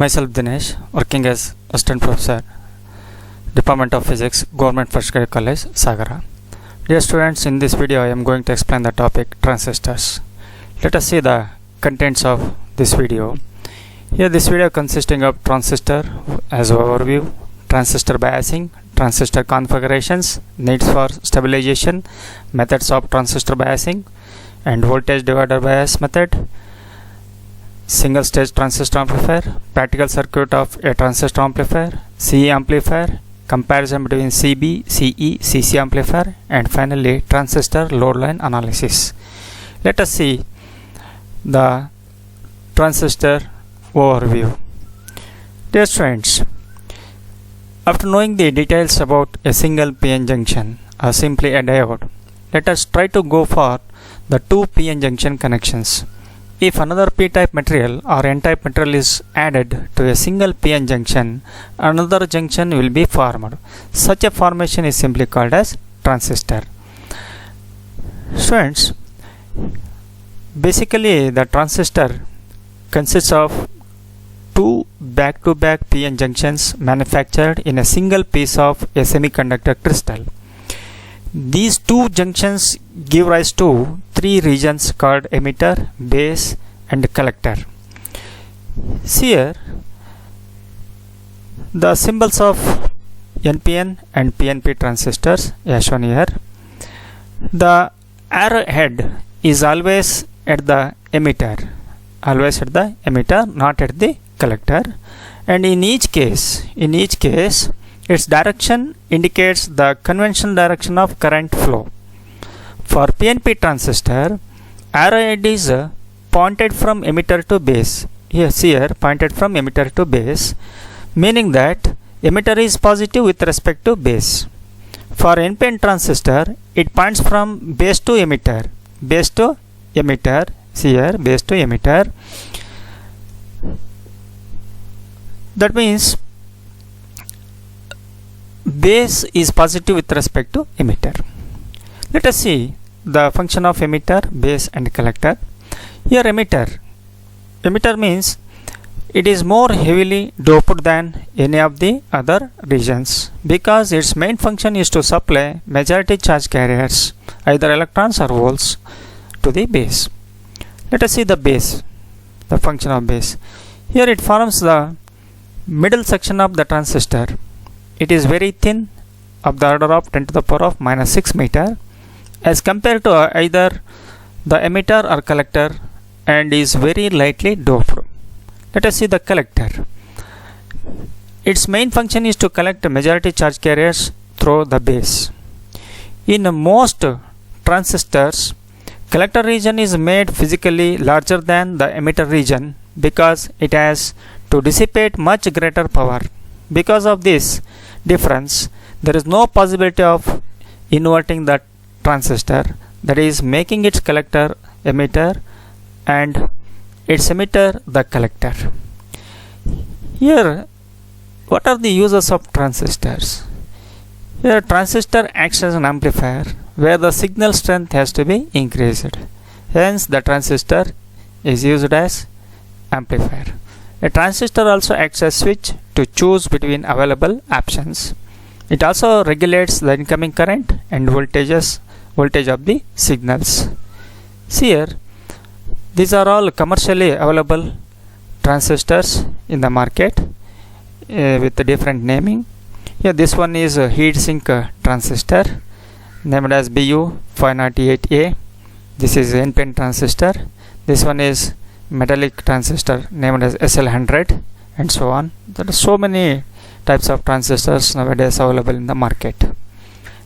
Myself Dinesh, working as Assistant Professor, Department of Physics, Government First Grade College, Sagara. Dear students, in this video I am going to explain the topic transistors. Let us see the contents of this video. Here this video consisting of transistor as overview, transistor biasing, transistor configurations, needs for stabilization, methods of transistor biasing, and voltage divider bias method, single stage transistor amplifier, practical circuit of a transistor amplifier, CE amplifier, comparison between CB, CE, CC amplifier, and finally transistor load line analysis. Let us see the transistor overview. Dear students, after knowing the details about a single PN junction or simply a diode, let us try to go for the two PN junction connections. If another p-type material or n-type material is added to a single PN junction, another junction will be formed. Such a formation is simply called as transistor. Students, basically the transistor consists of two back-to-back PN junctions manufactured in a single piece of a semiconductor crystal. These two junctions give rise to three regions called emitter, base, and collector. See here the symbols of NPN and PNP transistors as shown here. The arrowhead is always at the emitter, not at the collector, and in each case its direction indicates the conventional direction of current flow. For PNP transistor, arrowhead is pointed from emitter to base. Here pointed from emitter to base, meaning that emitter is positive with respect to base. For NPN transistor, it points from base to emitter. See here, base to emitter. That means base is positive with respect to emitter. Let us see the function of emitter, base, and collector. Here emitter means it is more heavily doped than any of the other regions because its main function is to supply majority charge carriers, either electrons or holes, to the base. Let us see the base, the function of base. Here it forms the middle section of the transistor. It is very thin, of the order of 10 to the power of minus 6 meter, as compared to either the emitter or collector, and is very lightly doped. Let us see the collector. Its main function is to collect majority charge carriers through the base. In most transistors, collector region is made physically larger than the emitter region because it has to dissipate much greater power. Because of this difference, there is no possibility of inverting the transistor, that is making its collector emitter and its emitter the collector. Here, what are the uses of transistors? Here, transistor acts as an amplifier where the signal strength has to be increased. Hence, the transistor is used as amplifier. A transistor also acts as switch to choose between available options. It also regulates the incoming current and voltage of the signals. See here, these are all commercially available transistors in the market with a different naming. Here this one is a heat sink transistor named as BU508A. This is NPN transistor. This one is metallic transistor named as SL100, and so on. There are so many types of transistors nowadays available in the market.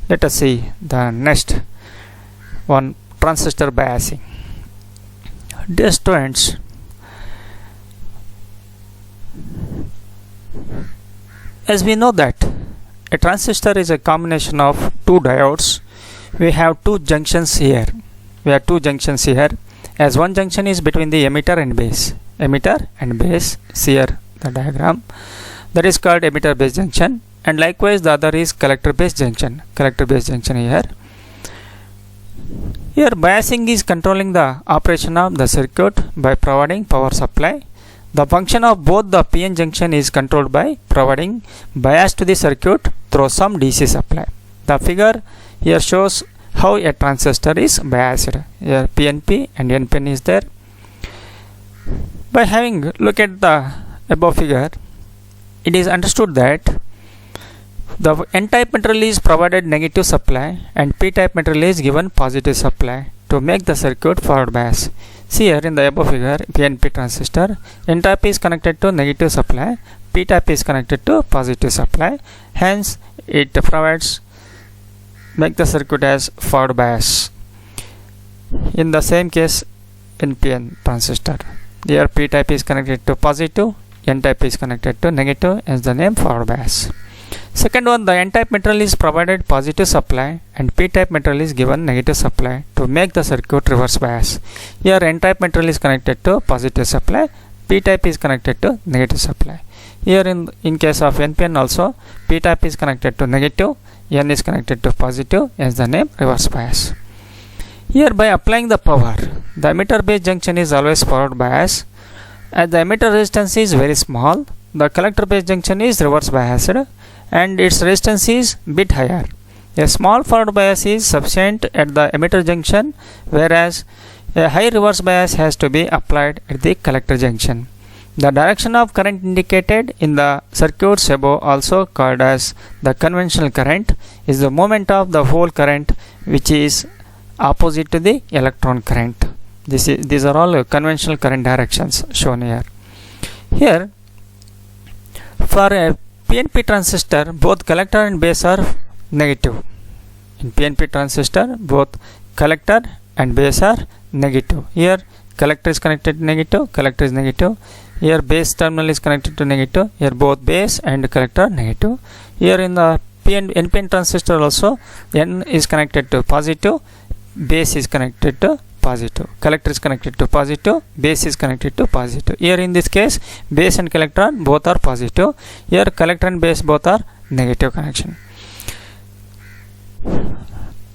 Let us see the next one, transistor biasing. Dear students, as we know that a transistor is a combination of two diodes, we have two junctions here. As one junction is between the emitter and base. See here the diagram, that is called emitter base junction, and likewise the other is collector base junction. Here biasing is controlling the operation of the circuit by providing power supply. The function of both the PN junction is controlled by providing bias to the circuit through some DC supply. The figure here shows how a transistor is biased. Here PNP and NPN is there. By having look at the above figure, it is understood that the N-type material is provided negative supply and P-type material is given positive supply to make the circuit forward bias. See here in the above figure, PNP transistor, N-type is connected to negative supply, P-type is connected to positive supply. Hence, it provides make the circuit as forward bias. In the same case, NPN transistor, here P-type is connected to positive, N-type is connected to negative, as the name forward bias. Second one, the N-type material is provided positive supply and P-type material is given negative supply to make the circuit reverse bias. Here N-type material is connected to positive supply, P-type is connected to negative supply. Here in case of NPN also, P-type is connected to negative, N is connected to positive, as the name reverse bias. Here by applying the power, the emitter base junction is always forward bias. As the emitter resistance is very small, the collector base junction is reverse biased and its resistance is bit higher. A small forward bias is sufficient at the emitter junction, whereas a high reverse bias has to be applied at the collector junction. The direction of current indicated in the circuits above, also called as the conventional current, is the movement of the whole current which is opposite to the electron current. These are all conventional current directions shown here. Here, for a PNP transistor, both collector and base are negative. In PNP transistor, both collector and base are negative. Here, collector is connected to negative, collector is negative. Here, base terminal is connected to negative. Here, both base and collector negative. Here, in the NPN transistor also, N is connected to positive, base is connected to positive, collector is connected to positive, base is connected to positive. Here in this case, base and collector both are positive. Here collector and base both are negative connection.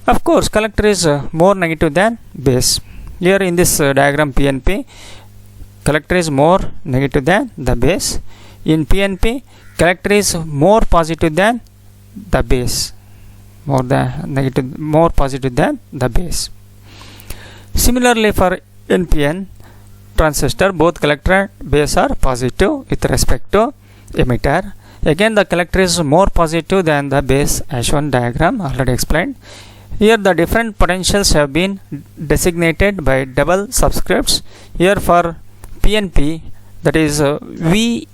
Of course, collector is more negative than base. Here in this diagram PNP, collector is more negative than the base. In PNP, collector is more positive than the base, more positive than the base. Similarly, for NPN transistor, both collector and base are positive with respect to emitter. Again, the collector is more positive than the base, as shown diagram already explained. Here, the different potentials have been designated by double subscripts. Here, for PNP, that is VEE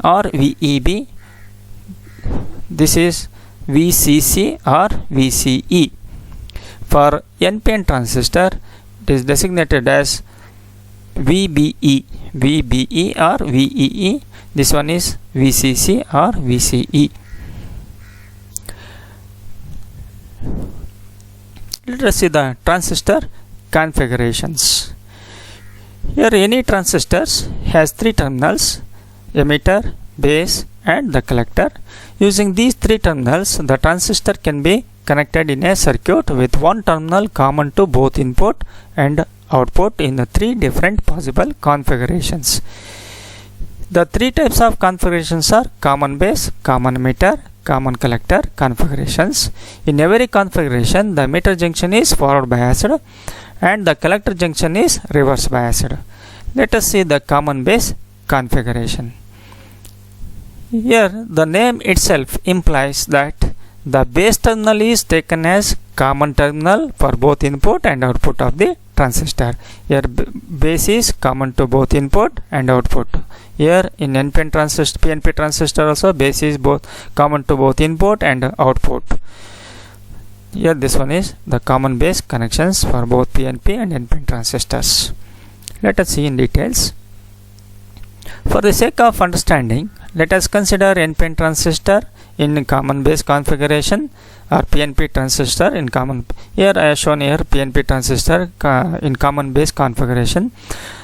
or VEB. This is VCC or VCE. For NPN transistor, it is designated as VBE or VEE. This one is VCC or VCE. Let us see the transistor configurations. Here any transistors has three terminals: emitter, base and the collector. Using these three terminals, the transistor can be connected in a circuit with one terminal common to both input and output in the three different possible configurations. The three types of configurations are common base, common emitter, common collector configurations. In every configuration, the emitter junction is forward biased and the collector junction is reverse biased. Let us see the common base configuration. Here, the name itself implies that the base terminal is taken as common terminal for both input and output of the transistor. Here base is common to both input and output. Here in NPN transistor, PNP transistor also base is both common to both input and output. Here this one is the common base connections for both PNP and NPN transistors. Let us see in details. For the sake of understanding, let us consider NPN transistor in common base configuration or PNP transistor in common. Here I have shown here PNP transistor in common base configuration.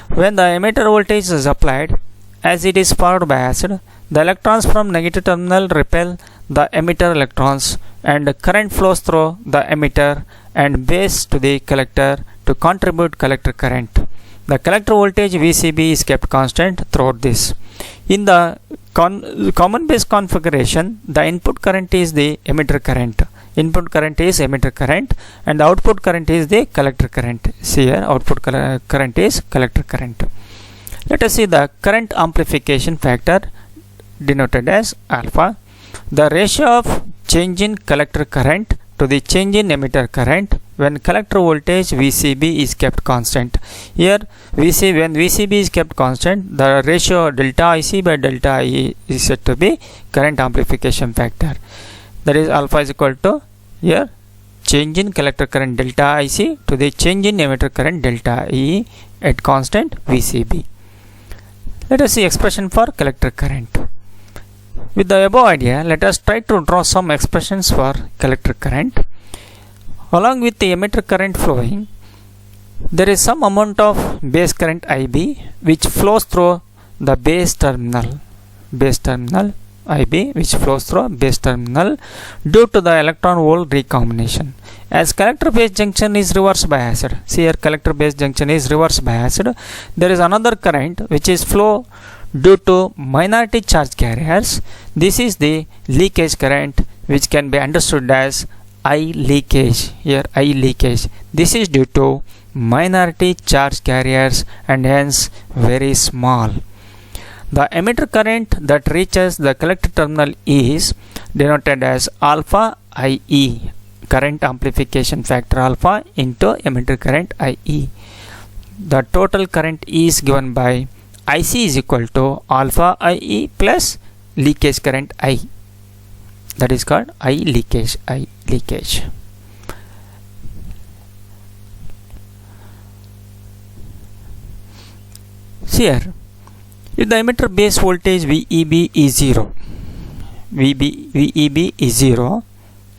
When the emitter voltage is applied, as it is forward biased, the electrons from negative terminal repel the emitter electrons and current flows through the emitter and base to the collector to contribute collector current. The collector voltage VCB is kept constant throughout this. In the common base configuration, the input current is the emitter current. Input current is emitter current and the output current is the collector current. See here, output current is collector current. Let us see the current amplification factor denoted as alpha. The ratio of change in collector current to the change in emitter current when collector voltage VCB is kept constant. Here when VCB is kept constant, the ratio delta IC by delta IE is said to be current amplification factor. That is alpha is equal to here change in collector current delta IC to the change in emitter current delta IE at constant VCB. Let us see expression for collector current. With the above idea, let us try to draw some expressions for collector current. Along with the emitter current flowing, there is some amount of base current IB which flows through the base terminal IB which flows through base terminal due to the electron hole recombination. As collector base junction is reverse biased, see here collector base junction is reverse biased, there is another current which is flow due to minority charge carriers. This is the leakage current which can be understood as I leakage. Here I leakage. This is due to minority charge carriers and hence very small. The emitter current that reaches the collector terminal is denoted as alpha IE, current amplification factor alpha into emitter current IE. The total current is given by IC is equal to alpha IE plus leakage current I. That is called I leakage. See here, if the emitter base voltage VEB is 0, VEB is 0,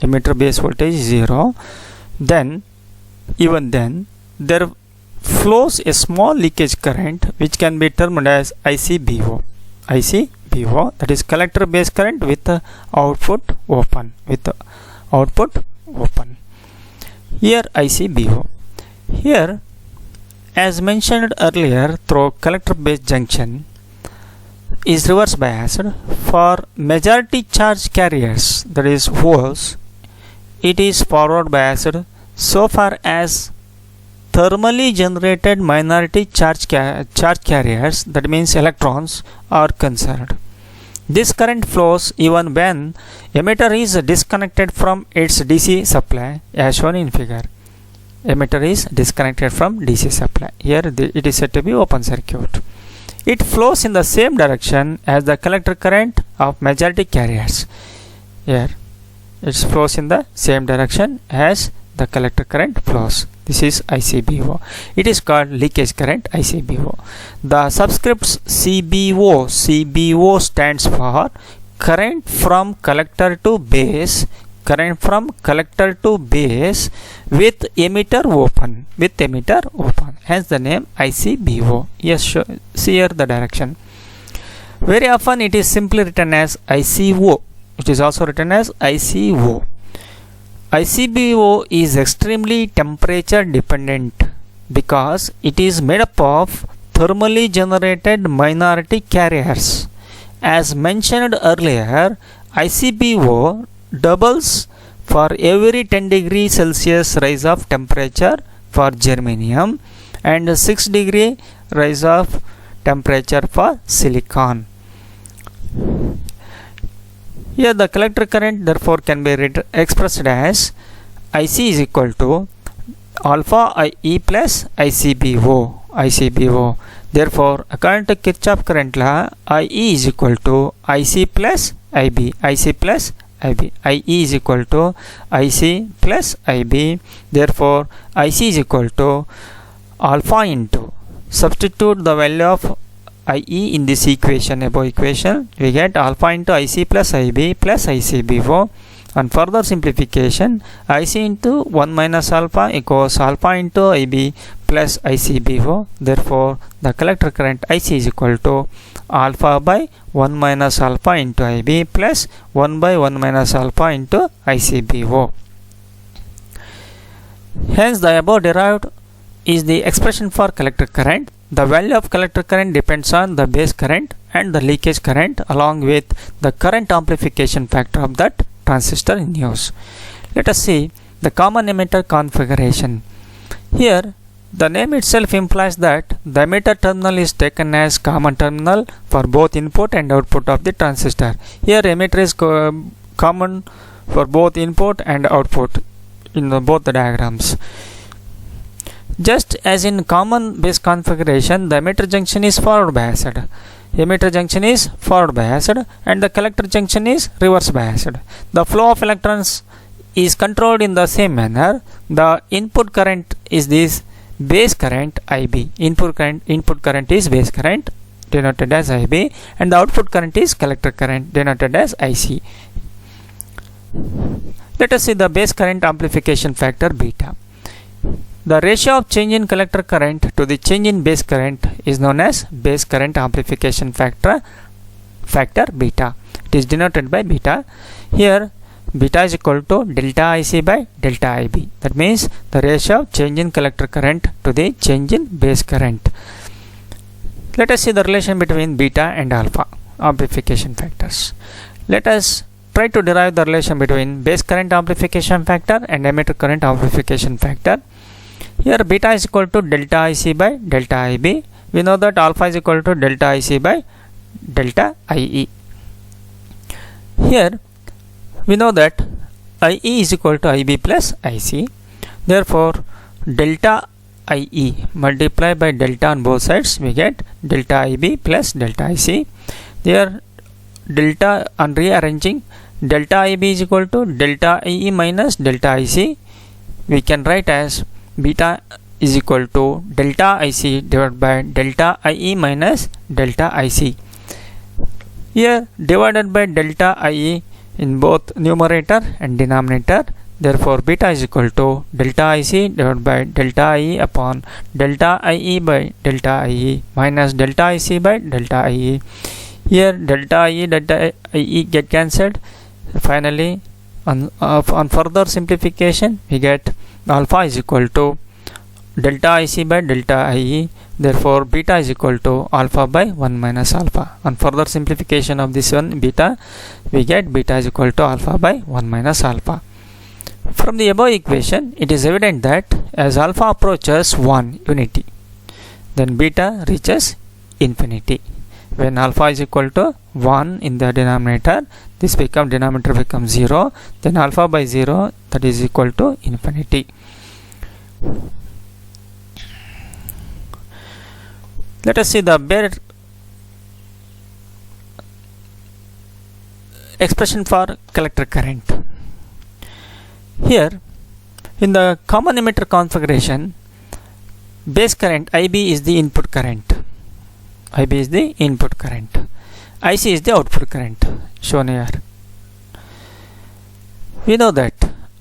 emitter base voltage is 0, then even then there flows a small leakage current which can be termed as ICBO, that is collector base current with output open, here ICBO. Here as mentioned earlier, through collector base junction is reverse biased. For majority charge carriers, that is holes, it is forward biased so far as thermally generated minority charge carriers, that means electrons, are concerned. This current flows even when emitter is disconnected from its DC supply as shown in figure. Emitter is disconnected from DC supply. Here it is said to be open circuit. It flows in the same direction as the collector current of majority carriers. Here it flows in the same direction as the collector current flows. This is ICBO. It is called leakage current ICBO. The subscripts CBO stands for current from collector to base, with emitter open, hence the name ICBO. Yes, sure. See here the direction. Very often it is simply written as ICO. It is also written as ICO. ICBO is extremely temperature dependent because it is made up of thermally generated minority carriers. As mentioned earlier, ICBO doubles for every 10 degrees Celsius rise of temperature for germanium and 6 degree rise of temperature for silicon. Here the collector current therefore can be expressed as IC is equal to alpha IE plus ICBO. Therefore, according to Kirchhoff current law, IE is equal to IC plus IB. IE is equal to IC plus IB. Therefore, IC is equal to alpha into, substitute the value of IE in this equation, above equation, we get alpha into IC plus IB plus ICBO. On further simplification, IC into 1 minus alpha equals alpha into IB plus ICBO. Therefore, the collector current IC is equal to alpha by 1 minus alpha into IB plus 1 by 1 minus alpha into ICBO. Hence, the above derived is the expression for collector current. the value of collector current depends on the base current and the leakage current along with the current amplification factor of that transistor in use. Let us see the common emitter configuration. Here the name itself implies that the emitter terminal is taken as common terminal for both input and output of the transistor. Here emitter is common for both input and output in both the diagrams. Just as in common base configuration, the emitter junction is forward biased. Emitter junction is forward biased and the collector junction is reverse biased. The flow of electrons is controlled in the same manner. The input current is this base current IB. Input current is base current denoted as IB, and the output current is collector current denoted as IC. Let us see the base current amplification factor beta. The ratio of change in collector current to the change in base current is known as base current amplification factor beta. It is denoted by beta. Here beta is equal to delta IC by delta IB. That means the ratio of change in collector current to the change in base current. Let us see the relation between beta and alpha amplification factors. Let us try to derive the relation between base current amplification factor and emitter current amplification factor. Here beta is equal to delta IC by delta IB. We know that alpha is equal to delta IC by delta IE. Here we know that IE is equal to IB plus IC. Therefore delta IE multiplied by delta on both sides, we get delta IB plus delta IC. There delta, on rearranging, delta IB is equal to delta IE minus delta IC. We can write as beta is equal to delta IC divided by delta IE minus delta IC. Here divided by delta IE in both numerator and denominator. Therefore beta is equal to delta IC divided by delta IE upon delta IE by delta IE minus delta IC by delta IE. Here delta IE get cancelled. Finally on further simplification we get alpha is equal to delta IC by delta IE. Therefore beta is equal to alpha by 1 minus alpha. On further simplification of this one beta, we get beta is equal to alpha by 1 minus alpha. From the above equation, it is evident that as alpha approaches 1 unity, then beta reaches infinity. When alpha is equal to 1 in the denominator, denominator becomes 0, then alpha by 0, that is equal to infinity. Let us see the bare expression for collector current. Here in the common emitter configuration, base current IB is the input current. IB is the input current. IC is the output current shown here. We know that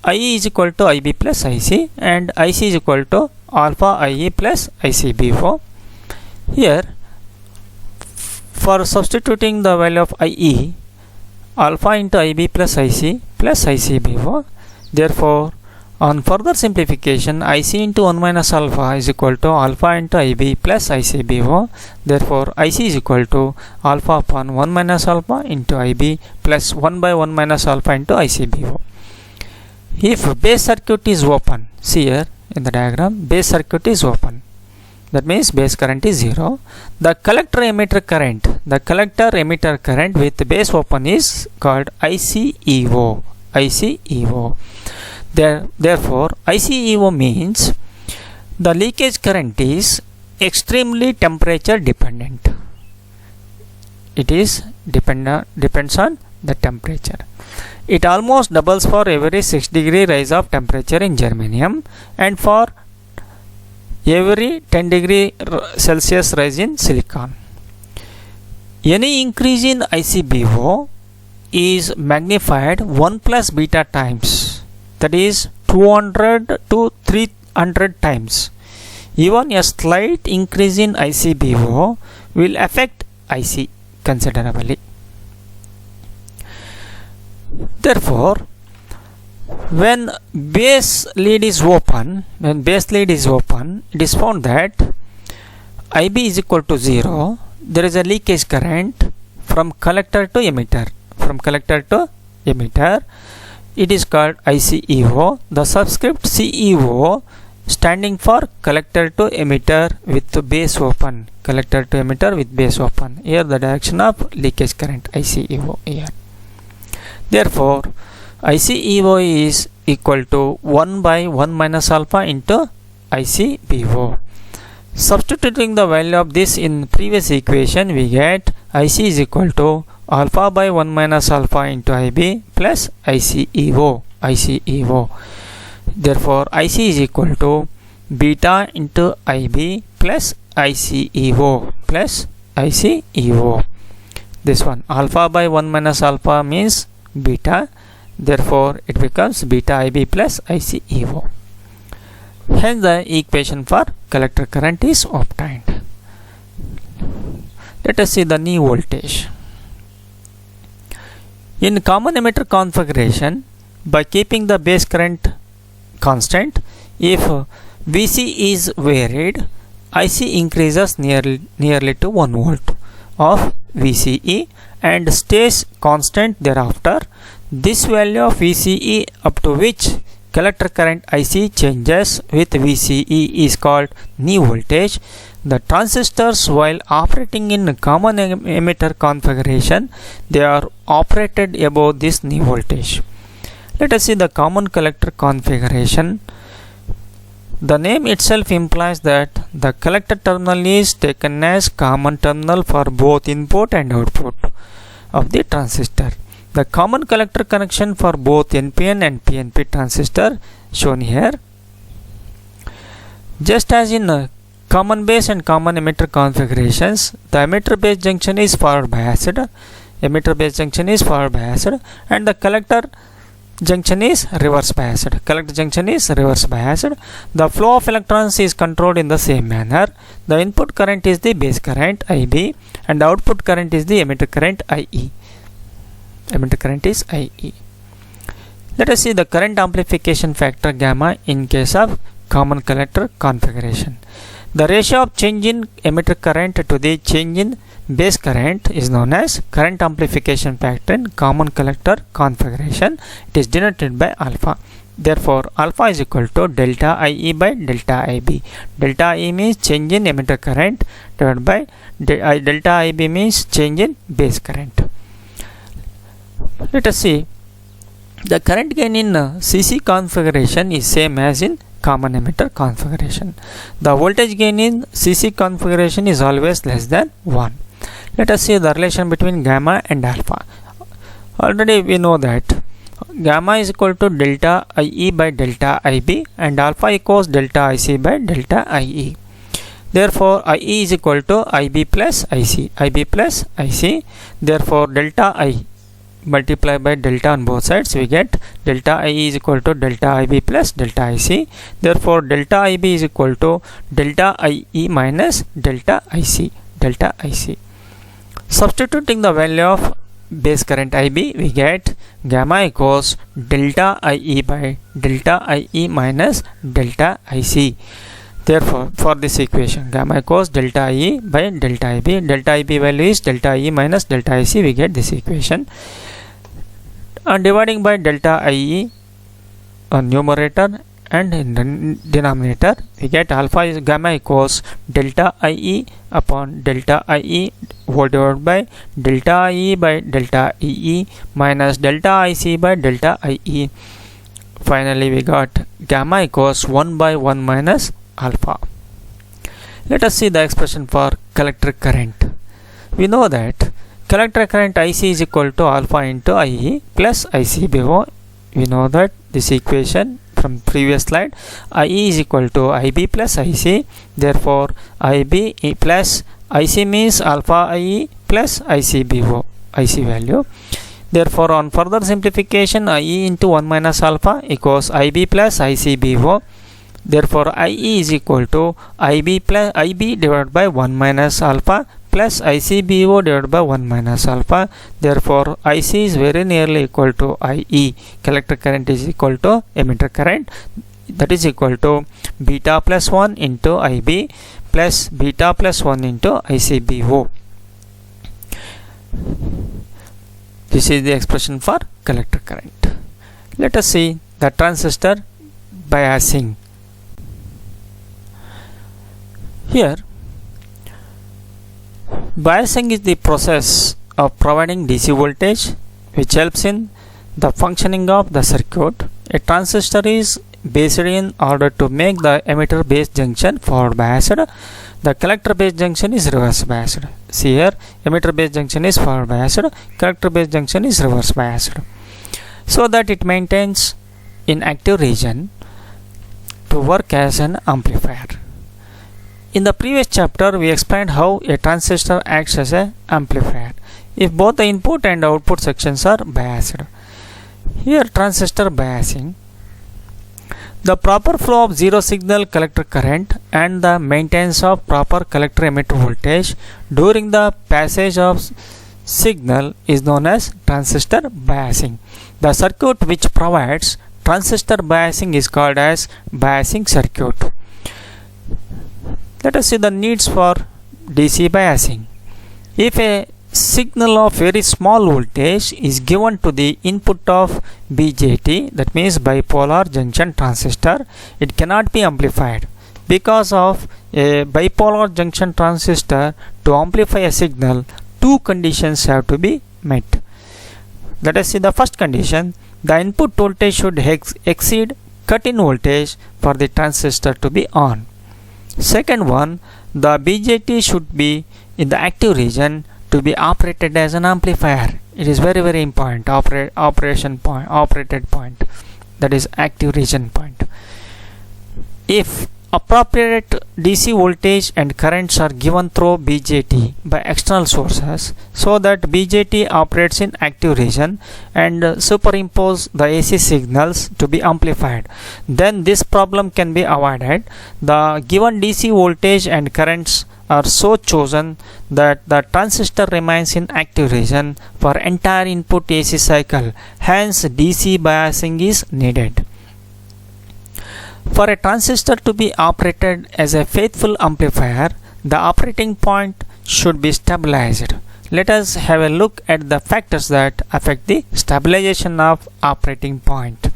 IE is equal to IB plus IC and IC is equal to alpha IE plus ICB4. Here for substituting the value of IE, alpha into IB plus IC plus ICB4. Therefore on further simplification, IC into 1 minus alpha is equal to alpha into IB plus ICB4. Therefore IC is equal to alpha upon 1 minus alpha into IB plus 1 by 1 minus alpha into ICB4. If base circuit is open, see here in the diagram, base circuit is open. That means base current is 0. The collector emitter current with base open is called ICEO. Therefore ICEO means the leakage current is extremely temperature dependent. It is depends on the temperature. It almost doubles for every 6 degree rise of temperature in germanium and for every 10 degree Celsius rise in silicon. Any increase in ICBO is magnified 1 plus beta times, that is 200 to 300 times. Even a slight increase in ICBO will affect IC considerably. Therefore, when base lead is open, it is found that IB is equal to 0, there is a leakage current from collector to emitter. From collector to emitter, it is called ICEO. The subscript CEO standing for collector to emitter with base open. Collector to emitter with base open. Here the direction of leakage current ICEO here. Therefore, ICEO is equal to 1 by 1 minus alpha into ICBO. Substituting the value of this in previous equation, we get IC is equal to alpha by 1 minus alpha into IB plus ICEO. Therefore, IC is equal to beta into IB plus ICEO. This one, alpha by 1 minus alpha means beta. Therefore, it becomes beta IB plus ICEO. Hence, the equation for collector current is obtained. Let us see the new voltage. In common emitter configuration, by keeping the base current constant, if VC is varied, IC increases nearly to 1 volt of VCE and stays constant thereafter. This value of VCE up to which collector current IC changes with VCE is called new voltage. The transistors, while operating in common emitter configuration, they are operated above this new voltage. Let us see the common collector configuration. The name itself implies that the collector terminal is taken as common terminal for both input and output of the transistor. The common collector connection for both NPN and PNP transistor shown here. Just as in common base and common emitter configurations, the emitter base junction is forward biased, and the collector junction is reverse biased. The flow of electrons is controlled in the same manner. The input current is the base current IB and the output current is the emitter current IE. Let us see the current amplification factor gamma in case of common collector configuration. The ratio of change in emitter current to the change in base current is known as current amplification factor in common collector configuration. It is denoted by alpha. Therefore, alpha is equal to delta IE by delta IB. Delta IE means change in emitter current divided by delta IB means change in base current. Let us see the current gain in CC configuration is same as in common emitter configuration. The voltage gain in CC configuration is always less than 1. Let us see the relation between gamma and alpha. Already we know that gamma is equal to delta IE by delta IB and alpha equals delta IC by delta IE. Therefore, IE is equal to IB plus IC. Therefore, delta I multiply by delta on both sides, we get delta IE is equal to delta IB plus delta IC. Therefore, delta IB is equal to delta IE minus delta IC. Substituting the value of base current IB, we get gamma equals delta IE by delta IE minus delta IC. Therefore, for this equation, gamma equals delta IE by delta IB. Delta IB value is delta IE minus delta IC. We get this equation. And dividing by delta IE on numerator and in the denominator, we get alpha is gamma equals delta IE upon delta IE whole divided by delta IE by delta EE minus delta IC by delta IE. Finally, we got gamma equals 1 by 1 minus alpha. Let us see the expression for collector current. We know that collector current IC is equal to alpha into IE plus ICBO. We know that this equation from previous slide. IE is equal to IB plus IC. Therefore, IB plus IC means alpha IE plus ICBO, IC value. Therefore, on further simplification, IE into 1 minus alpha equals IB plus ICBO. Therefore, IE is equal to IB divided by 1 minus alpha plus ICBO divided by 1 minus alpha. Therefore, IC is very nearly equal to IE. Collector current is equal to emitter current, that is equal to beta plus 1 into IB plus beta plus 1 into ICBO. This is the expression for collector current. Let us see the transistor biasing. Here, biasing is the process of providing DC voltage which helps in the functioning of the circuit. A transistor is based in order to make the emitter base junction forward biased. The collector base junction is reverse biased. See here, emitter base junction is forward biased, collector base junction is reverse biased, so that it maintains in active region to work as an amplifier. In the previous chapter, we explained how a transistor acts as an amplifier if both the input and output sections are biased. Here, transistor biasing. The proper flow of zero signal collector current and the maintenance of proper collector emitter voltage during the passage of signal is known as transistor biasing. The circuit which provides transistor biasing is called as biasing circuit. Let us see the needs for DC biasing. If a signal of very small voltage is given to the input of BJT, that means bipolar junction transistor, it cannot be amplified. Because of a bipolar junction transistor, to amplify a signal, two conditions have to be met. Let us see the first condition. The input voltage should exceed cut-in voltage for the transistor to be on. Second one, the BJT should be in the active region to be operated as an amplifier. It is very important. Operated point, that is active region point. If appropriate DC voltage and currents are given through BJT by external sources, so that BJT operates in active region and superimpose the AC signals to be amplified, then this problem can be avoided. The given DC voltage and currents are so chosen that the transistor remains in active region for entire input AC cycle. Hence, DC biasing is needed. For a transistor to be operated as a faithful amplifier, the operating point should be stabilized. Let us have a look at the factors that affect the stabilization of operating point.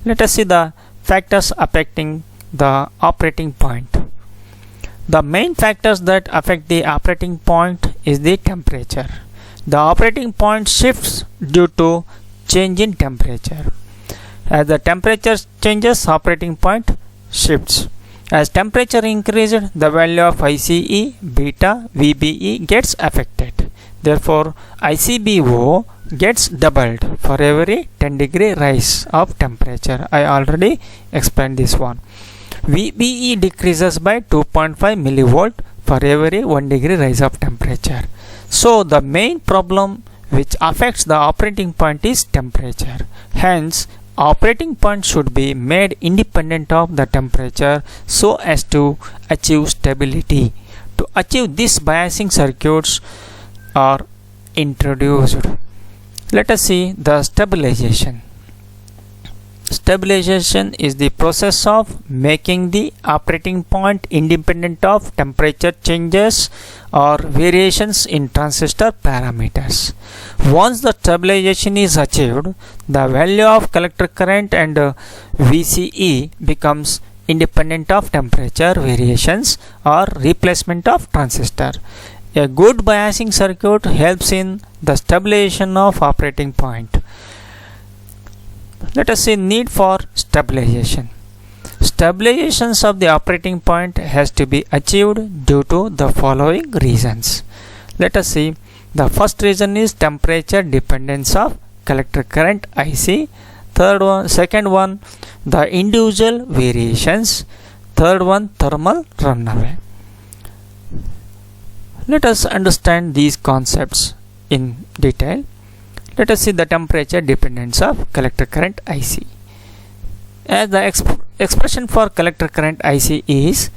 Let us see the factors affecting the operating point. The main factors that affect the operating point is the temperature. The operating point shifts due to change in temperature. As the temperature changes, operating point shifts. As temperature increases, the value of ICE, beta, VBE gets affected. Therefore, ICBO gets doubled for every 10-degree rise of temperature. I already explained this one. VBE decreases by 2.5 millivolt for every 1 degree rise of temperature. So, the main problem which affects the operating point is temperature. Hence, operating point should be made independent of the temperature so as to achieve stability. To achieve this, biasing circuits are introduced. Let us see the stabilization. Stabilization is the process of making the operating point independent of temperature changes or variations in transistor parameters. Once the stabilization is achieved, the value of collector current and VCE becomes independent of temperature variations or replacement of transistor. A good biasing circuit helps in the stabilization of operating point. Let us see need for stabilization. Stabilizations of the operating point has to be achieved due to the following reasons. Let us see. The first reason is temperature dependence of collector current IC. Second one, the individual variations. Third one, thermal runaway. Let us understand these concepts in detail. Let us see the temperature dependence of collector current IC. As the expression for collector current IC is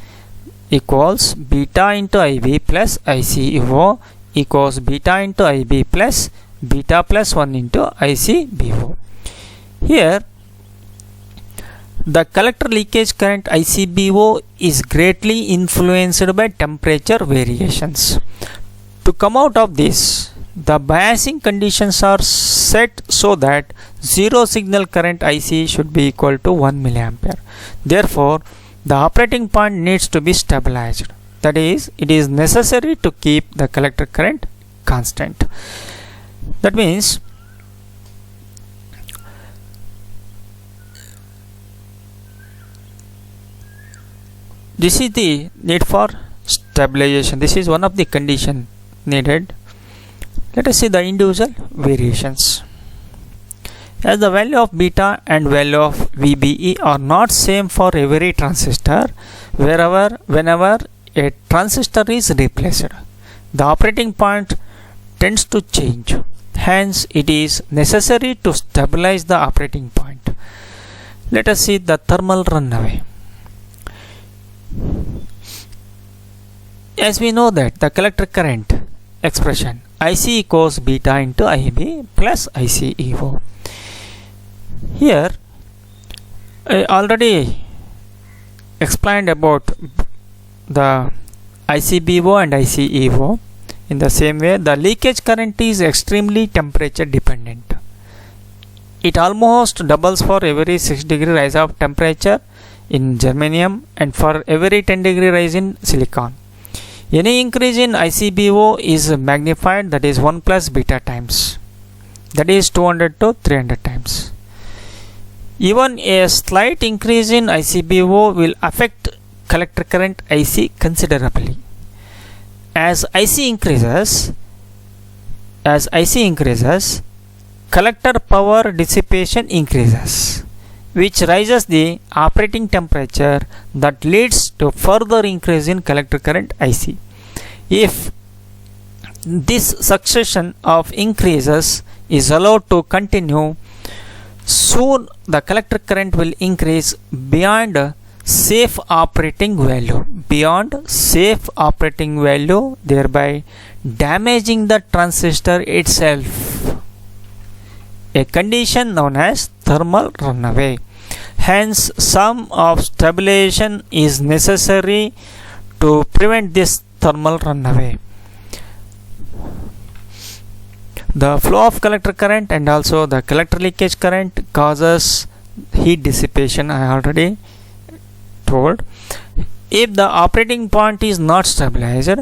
equals beta into IB plus ICO equals beta into IB plus beta plus 1 into ICBO. Here, The collector leakage current ICBO is greatly influenced by temperature variations. To come out of this, the biasing conditions are set so that zero signal current IC should be equal to 1 milliampere. Therefore, the operating point needs to be stabilized. That is, it is necessary to keep the collector current constant. That means this is the need for stabilization. This is one of the condition needed. Let us see the individual variations. As the value of beta and value of VBE are not same for every transistor, whenever a transistor is replaced, the operating point tends to change. Hence, it is necessary to stabilize the operating point. Let us see the thermal runaway. As we know that the collector current expression IC equals beta into IB plus ICEO. Here, I already explained about the ICBO and ICEO. In the same way, the leakage current is extremely temperature dependent. It almost doubles for every 6 degree rise of temperature in germanium and for every 10 degree rise in silicon. Any increase in ICBO is magnified, that is 1 plus beta times, that is 200 to 300 times. Even a slight increase in ICBO will affect collector current IC considerably. As IC increases, collector power dissipation increases, which raises the operating temperature that leads to further increase in collector current IC. If this succession of increases is allowed to continue, soon the collector current will increase beyond safe operating value, thereby damaging the transistor itself, a condition known as thermal runaway. Hence, some of stabilization is necessary to prevent this thermal runaway. The flow of collector current and also the collector leakage current causes heat dissipation, I already told. If the operating point is not stabilized,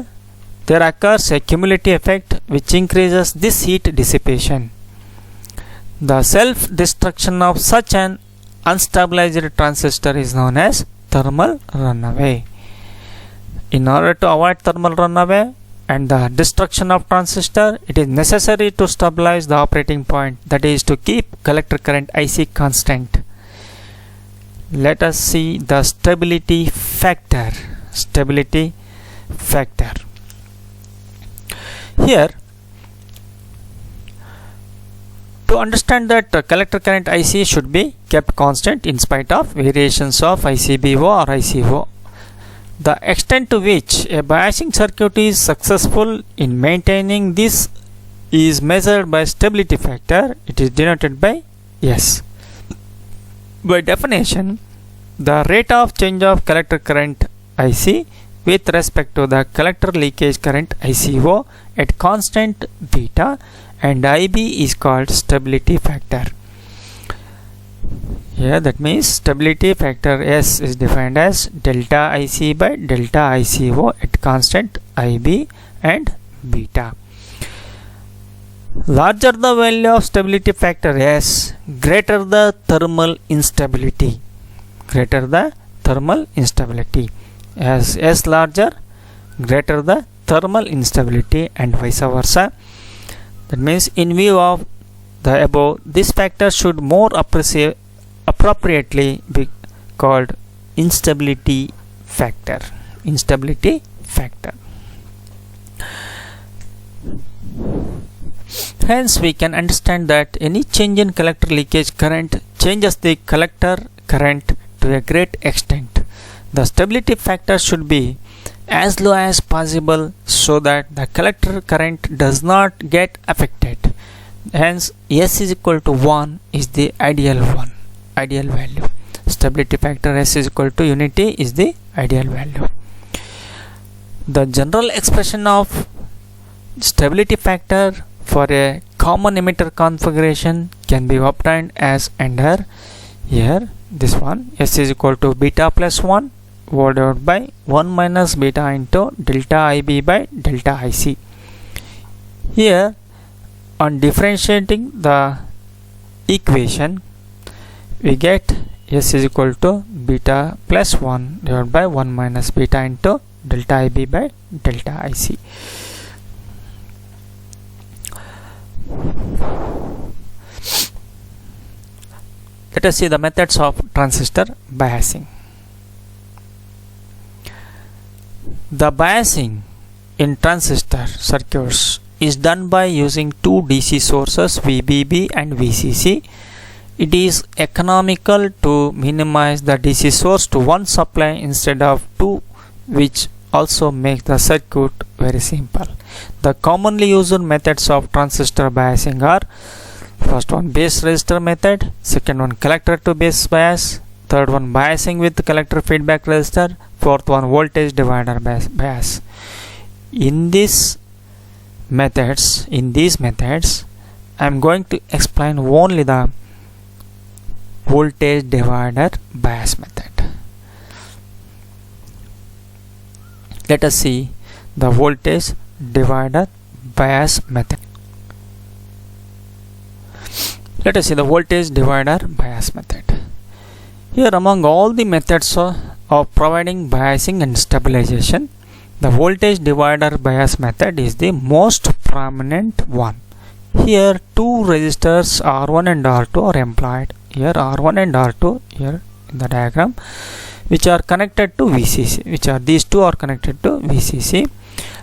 there occurs a cumulative effect which increases this heat dissipation. The self-destruction of such an unstabilized transistor is known as thermal runaway. In order to avoid thermal runaway and the destruction of transistor, it is necessary to stabilize the operating point, that is to keep collector current IC constant. Let us see the stability factor. Here, to understand that collector current IC should be kept constant in spite of variations of ICBO or ICO. The extent to which a biasing circuit is successful in maintaining this is measured by stability factor. It is denoted by S. By definition, the rate of change of collector current IC with respect to the collector leakage current ICO at constant beta and IB is called stability factor. Here that means stability factor S is defined as delta IC by delta ICO at constant IB and beta. Larger the value of stability factor S, greater the thermal instability. As S larger, greater the thermal instability and vice versa. That means in view of the above, this factor should more appropriately be called instability factor. Hence, we can understand that any change in collector leakage current changes the collector current to a great extent. The stability factor should be as low as possible so that the collector current does not get affected. Hence, S is equal to 1 is the ideal value. stability factor S is equal to unity is the ideal value. The general expression of stability factor for a common emitter configuration can be obtained as under here this one. S is equal to beta plus 1 divided by 1 minus beta into delta IB by delta IC. Here on differentiating the equation we get S is equal to beta plus 1 divided by 1 minus beta into delta IB by delta IC. Let us see the methods of transistor biasing. The biasing in transistor circuits is done by using two DC sources VBB and VCC. It is economical to minimize the DC source to one supply instead of two, which also makes the circuit very simple. The commonly used methods of transistor biasing are: first one base resistor method, second one collector to base bias, third one biasing with collector feedback resistor, fourth one voltage divider bias. In these methods I am going to explain only the voltage divider bias method. Let us see the voltage divider bias method. Let us see the voltage divider bias method. Here, among all the methods of providing biasing and stabilization, the voltage divider bias method is the most prominent one. Here two resistors R1 and R2 are employed. Here R1 and R2 here in the diagram, which are connected to VCC, these two are connected to VCC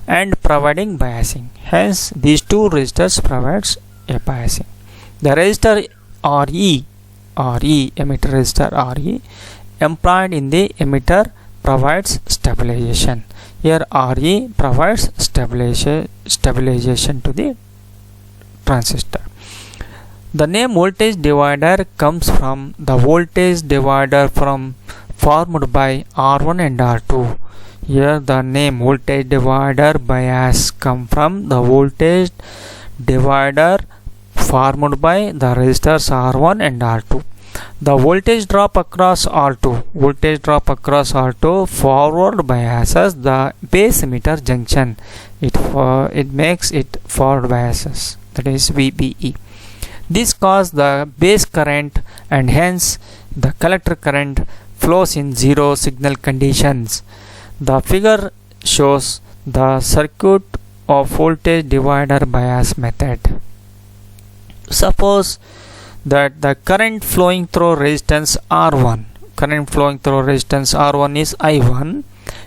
and providing biasing. Hence these two resistors provides a biasing. The resistor RE, emitter resistor RE employed in the emitter provides stabilization. Here RE provides stabilization to the transistor. The name voltage divider comes from the voltage divider formed by R1 and R2. Here the name voltage divider bias come from the voltage divider formed by the resistors R1 and R2. The voltage drop across R2 forward biases the base emitter junction. It makes it forward biases, that is VBE. This causes the base current and hence the collector current flows in zero signal conditions. The figure shows the circuit of voltage divider bias method. Suppose that the current flowing through resistance R1 is I1,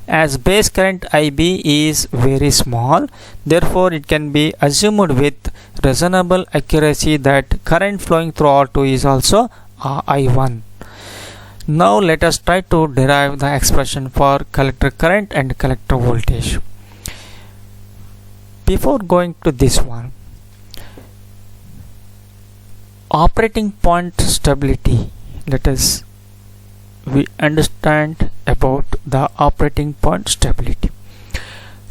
as base current IB is very small, therefore it can be assumed with reasonable accuracy that current flowing through R2 is also I1. Now let us try to derive the expression for collector current and collector voltage. Before going to this one, operating point stability, we understand about the operating point stability.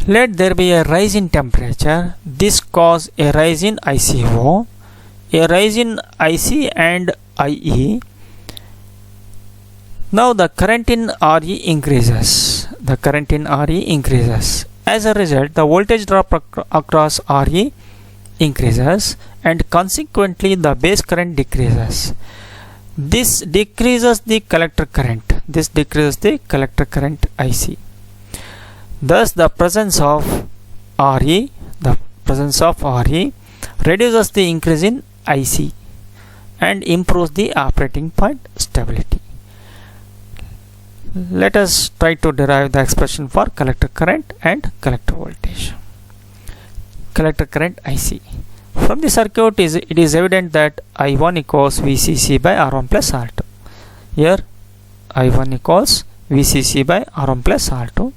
Let there be a rise in temperature. This causes a rise in ICO, a rise in IC and IE. Now the current in RE increases. As a result, the voltage drop across RE increases and consequently the base current decreases. This decreases the collector current. IC. Thus the presence of RE reduces the increase in IC and improves the operating point stability. Let us try to derive the expression for collector current and collector voltage. Collector current IC. From the circuit it is evident that I1 equals VCC by R1 plus R2. Here I1 equals VCC by R1 plus R2.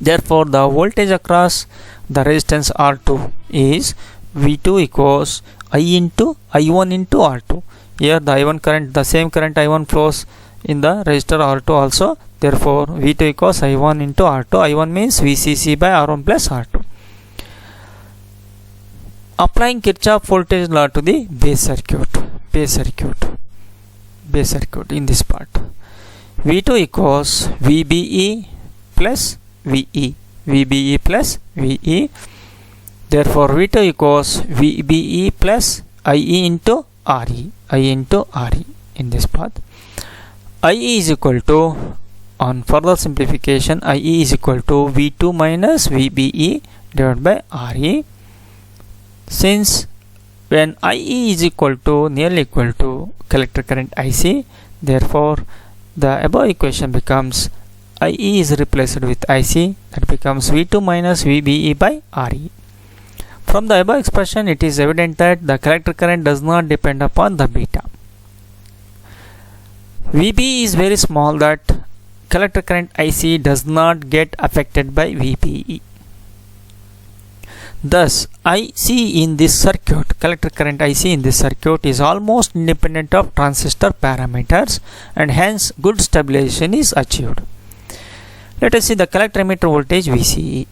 Therefore the voltage across the resistance R2 is V2 equals I1 into R2. Here the I1 current, the same current I1 flows in the resistor R2 also. Therefore V2 equals I1 into R2. I1 means VCC by R1 plus R2. Applying Kirchhoff voltage law to the base circuit in this part. V2 equals VBE plus VE. Therefore V2 equals VBE plus IE into RE. In this part. IE is equal to, on further simplification, IE is equal to V2 minus VBE divided by RE. Since when IE is nearly equal to collector current IC, therefore the above equation becomes IE is replaced with IC, that becomes V2 minus VBE by RE. From the above expression, it is evident that the collector current does not depend upon the beta. VB is very small, that collector current IC does not get affected by VBE. Thus, IC in this circuit, collector current IC in this circuit is almost independent of transistor parameters, and hence good stabilization is achieved. Let us see the collector emitter voltage VCE.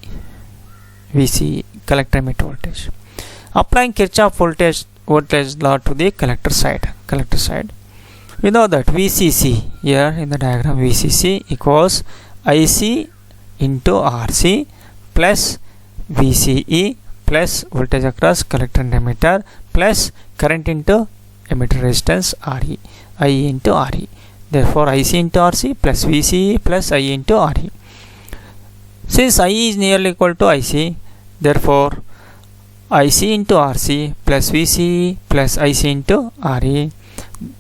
Collector emitter voltage. Applying Kirchhoff voltage law to the collector side. We know that VCC, here in the diagram, VCC equals IC into RC plus VCE plus voltage across collector and emitter plus current into emitter resistance RE, IE into RE. Therefore IC into RC plus VCE plus IE into RE. Since IE is nearly equal to IC, therefore IC into RC plus VCE plus IC into RE,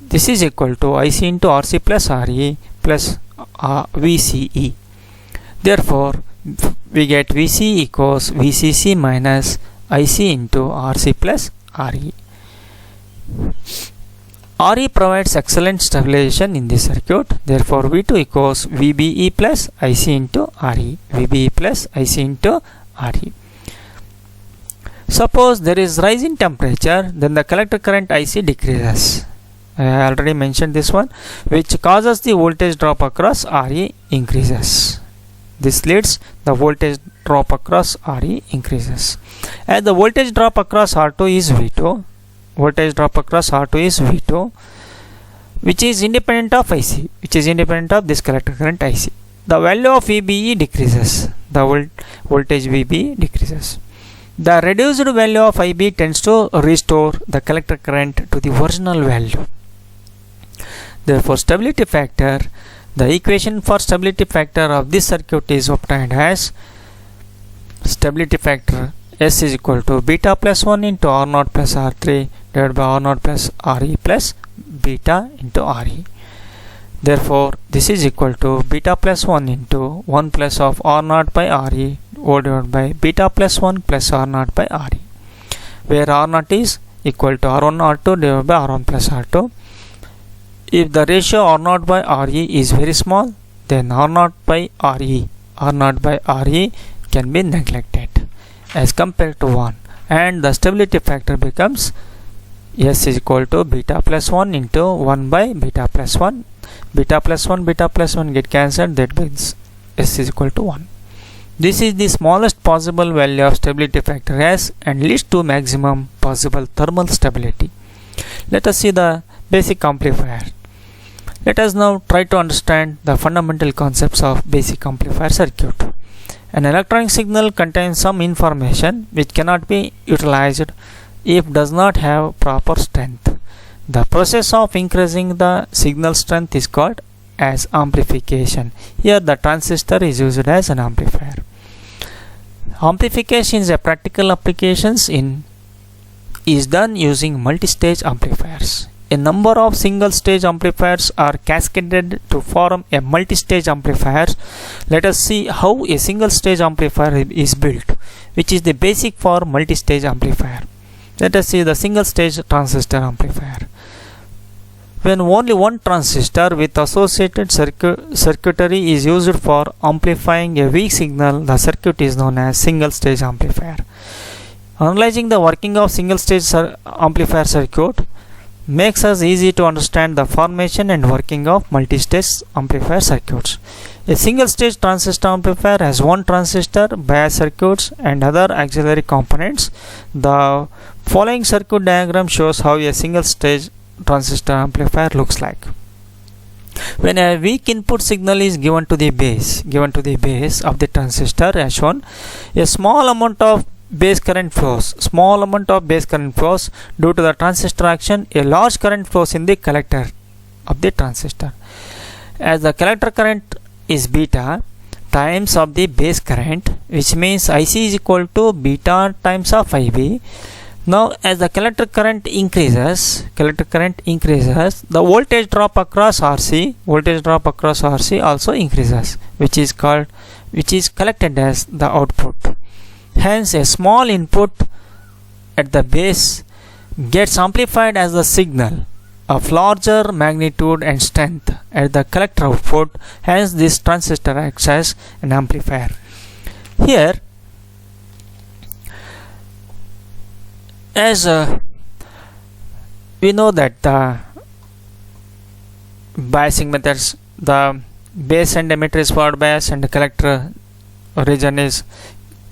this is equal to IC into RC plus RE plus VCE. Therefore we get VC equals VCC minus IC into RC plus RE. RE provides excellent stabilization in this circuit. Therefore V2 equals VBE plus IC into RE. Suppose there is rise in temperature, then the collector current IC decreases. I already mentioned this one, which causes the voltage drop across RE increases. This leads the voltage drop across RE increases. As the voltage drop across R2 is V2, which is independent of IC, this collector current IC. The value of VBE decreases. The voltage VBE decreases. The reduced value of IB tends to restore the collector current to the original value. Therefore, stability factor, the equation for stability factor of this circuit is obtained as stability factor S is equal to beta plus 1 into R0 plus R3 divided by R0 plus RE plus beta into RE. Therefore, this is equal to beta plus 1 into 1 plus of R0 by RE divided by beta plus 1 plus R0 by RE, where R0 is equal to R1 R2 divided by R1 plus R2. If the ratio R0 by RE is very small, then R0 by RE can be neglected as compared to 1, and the stability factor becomes S is equal to beta plus 1 into 1 by beta plus 1. Beta plus 1 get cancelled, that means S is equal to 1. This is the smallest possible value of stability factor S and leads to maximum possible thermal stability. Let us see the basic amplifier. Let us now try to understand the fundamental concepts of basic amplifier circuit. An electronic signal contains some information which cannot be utilized if does not have proper strength. The process of increasing the signal strength is called as amplification. Here the transistor is used as an amplifier. Amplification is a practical applications is done using multi-stage amplifiers. A number of single-stage amplifiers are cascaded to form a multi-stage amplifier. Let us see how a single-stage amplifier is built, which is the basic for multi-stage amplifier. Let us see the single-stage transistor amplifier. When only one transistor with associated circuitry is used for amplifying a weak signal, the circuit is known as single-stage amplifier. Analyzing the working of single-stage amplifier circuit, makes us easy to understand the formation and working of multi-stage amplifier circuits. A single-stage transistor amplifier has one transistor, bias circuits, and other auxiliary components. The following circuit diagram shows how a single-stage transistor amplifier looks like. When a weak input signal is given to the base of the transistor as shown, a small amount of base current flows due to the transistor action. A large current flows in the collector of the transistor. As the collector current is beta times of the base current, which means IC is equal to beta times of IB. Now as the collector current increases, the voltage drop across RC also increases, which is collected as the output. Hence a small input at the base gets amplified as the signal of larger magnitude and strength at the collector output. Hence this transistor acts as an amplifier. Here, as we know that the biasing methods, the base and emitter is forward bias and the collector region is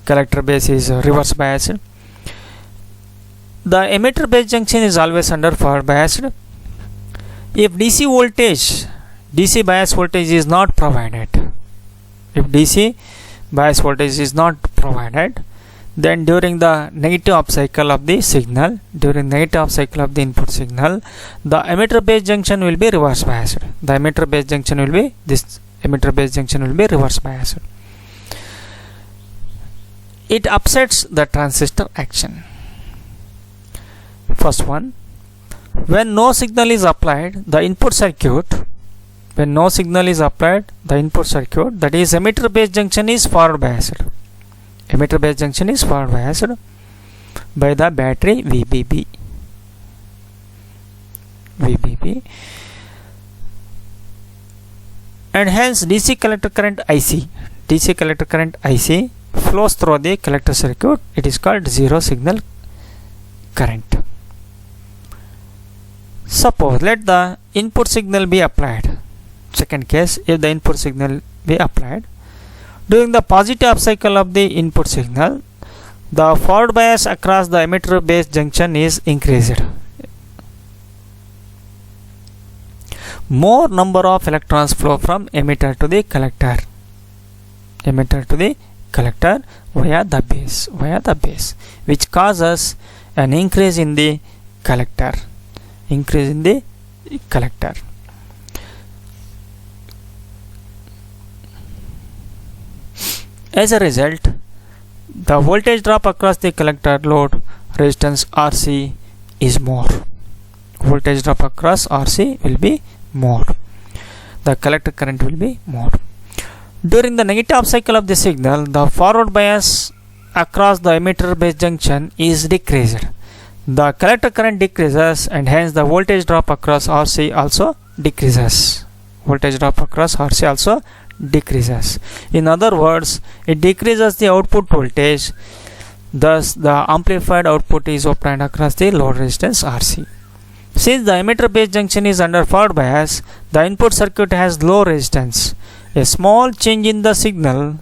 collector base is reverse biased. The emitter base junction is always under forward biased. If DC bias voltage is not provided, then during the negative half cycle of the signal, input signal, the emitter base junction will be reverse biased. It upsets the transistor action. First one, when no signal is applied, the input circuit, that is emitter base junction is forward biased. By the battery VBB. And hence DC collector current IC flows through the collector circuit. It is called zero signal current. Suppose let the input signal be applied. Second case, if the input signal be applied during the positive half cycle of the input signal, the forward bias across the emitter base junction is increased. More number of electrons flow from emitter to the collector via the base, which causes an increase in the collector. As a result, the voltage drop across the collector load resistance RC is more. Voltage drop across RC will be more. The collector current will be more. During the negative half cycle of the signal, the forward bias across the emitter base junction is decreased. The collector current decreases and hence the voltage drop across RC also decreases. In other words, it decreases the output voltage. Thus, the amplified output is obtained across the load resistance RC. Since the emitter base junction is under forward bias, the input circuit has low resistance. A small change in the signal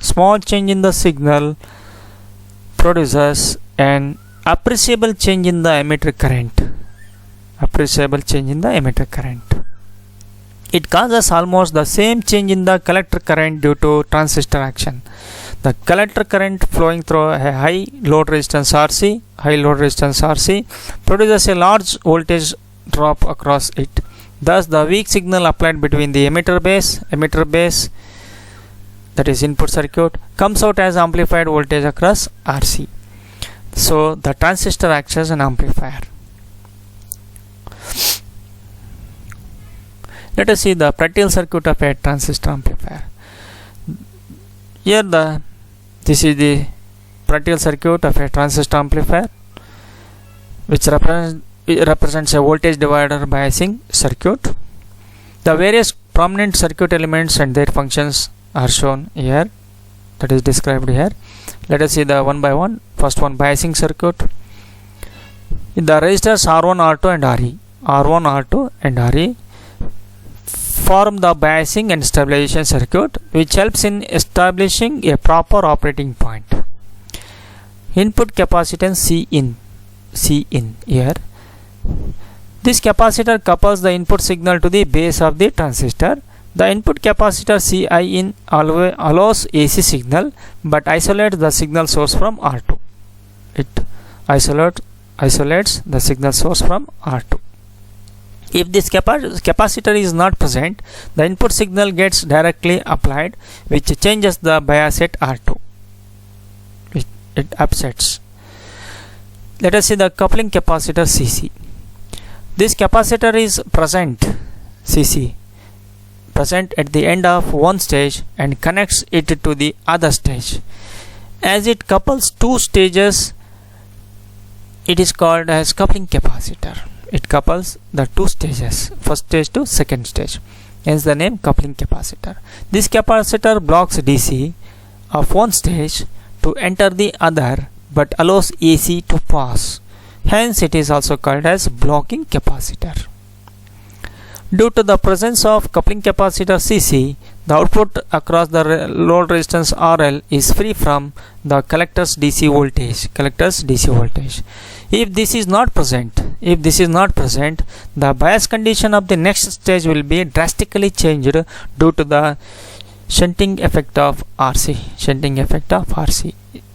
produces an appreciable change in the emitter current. It causes almost the same change in the collector current due to transistor action. The collector current flowing through a high load resistance RC produces a large voltage drop across it. Thus, the weak signal applied between the emitter base, that is input circuit, comes out as amplified voltage across RC. So, the transistor acts as an amplifier. Let us see the practical circuit of a transistor amplifier. Here this is the practical circuit of a transistor amplifier, which represents a voltage divider biasing circuit. The various prominent circuit elements and their functions are shown here, that is described here. Let us see the one by one. First one, biasing circuit. The resistors R1, R2 and RE. R1, R2 and Re form the biasing and stabilization circuit, which helps in establishing a proper operating point. Input capacitance Cin here. This capacitor couples the input signal to the base of the transistor. The input capacitor Cin allows AC signal but isolates the signal source from R2. It isolates the signal source from R2. If this capacitor is not present, the input signal gets directly applied, which changes the bias at R2. It upsets. Let us see the coupling capacitor Cc. This capacitor is present, Cc, present at the end of one stage and connects it to the other stage. As it couples two stages, it is called as coupling capacitor. It couples the two stages, first stage to second stage, hence the name coupling capacitor. This capacitor blocks DC of one stage to enter the other but allows AC to pass, hence it is also called as blocking capacitor. Due to the presence of coupling capacitor Cc, the output across the load resistance RL is free from the collector's DC voltage. If this is not present, the bias condition of the next stage will be drastically changed due to the shunting effect of RC,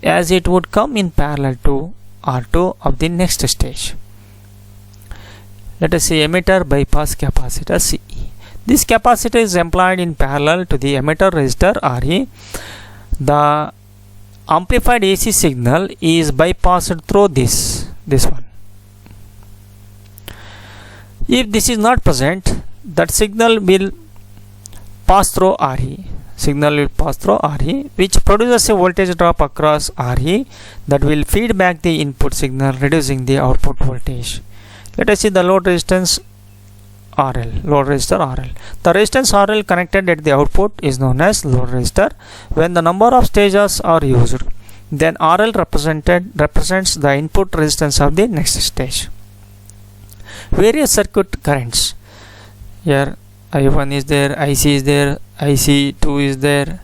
as it would come in parallel to R2 of the next stage. Let us see emitter bypass capacitor Ce. This capacitor is employed in parallel to the emitter resistor Re. The amplified AC signal is bypassed through this one. If this is not present, that signal will pass through Re. Which produces a voltage drop across Re that will feed back the input signal, reducing the output voltage. Let us see the load resistor RL. The resistance RL connected at the output is known as load resistor. When the number of stages are used, then RL represents the input resistance of the next stage. Various circuit currents. Here I1 is there, IC is there, IC2 is there,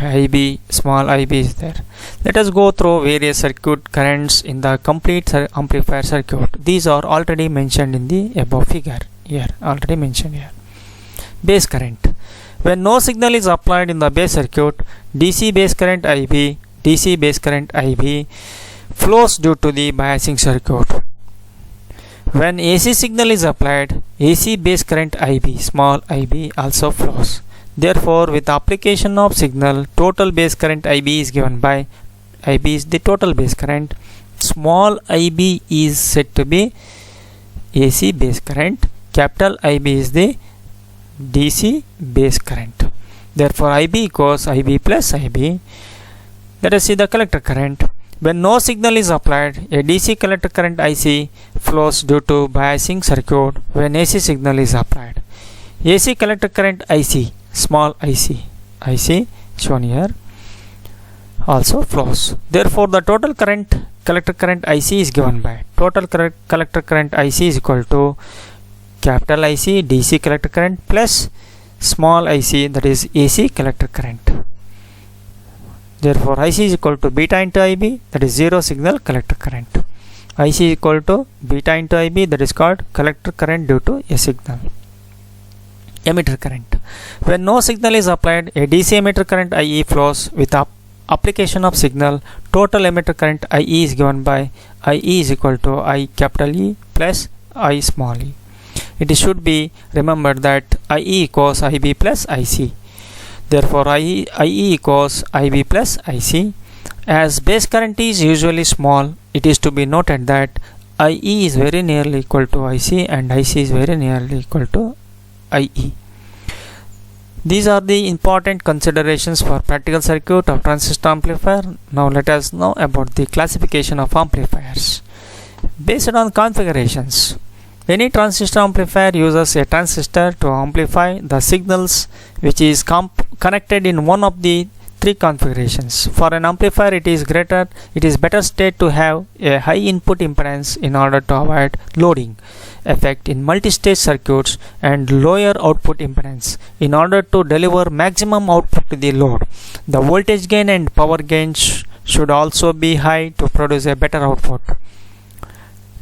IB, small IB is there. Let us go through various circuit currents in the complete amplifier circuit. These are already mentioned in the above figure. Base current. When no signal is applied in the base circuit, DC base current IB flows due to the biasing circuit. When AC signal is applied, AC base current IB, small IB, also flows. Therefore, with application of signal, total base current IB is given by IB is the total base current. Small IB is said to be AC base current. Capital IB is the DC base current. Therefore, IB equals IB plus IB. Let us see the collector current. When no signal is applied, a DC collector current IC flows due to biasing circuit when AC signal is applied. AC collector current IC, small IC shown here, also flows. Therefore, the total collector current IC is given by total collector current IC is equal to capital IC DC collector current plus small IC, that is AC collector current. Therefore, IC is equal to beta into IB, that is zero signal collector current. IC is equal to beta into IB, that is called collector current due to a signal. Emitter current. When no signal is applied, a DC emitter current IE flows with application of signal. Total emitter current IE is given by IE is equal to I capital E plus I small e. It should be remembered that IE equals IB plus IC. Therefore, IE equals IB plus IC. As base current is usually small, it is to be noted that IE is very nearly equal to IC and IC is very nearly equal to IE. These are the important considerations for practical circuit of transistor amplifier. Now let us know about the classification of amplifiers. Based on configurations, any transistor amplifier uses a transistor to amplify the signals which is connected in one of the three configurations. For an amplifier, it is better state to have a high input impedance in order to avoid loading. effect in multi-stage circuits and lower output impedance. In order to deliver maximum output to the load, the voltage gain and power gain should also be high to produce a better output.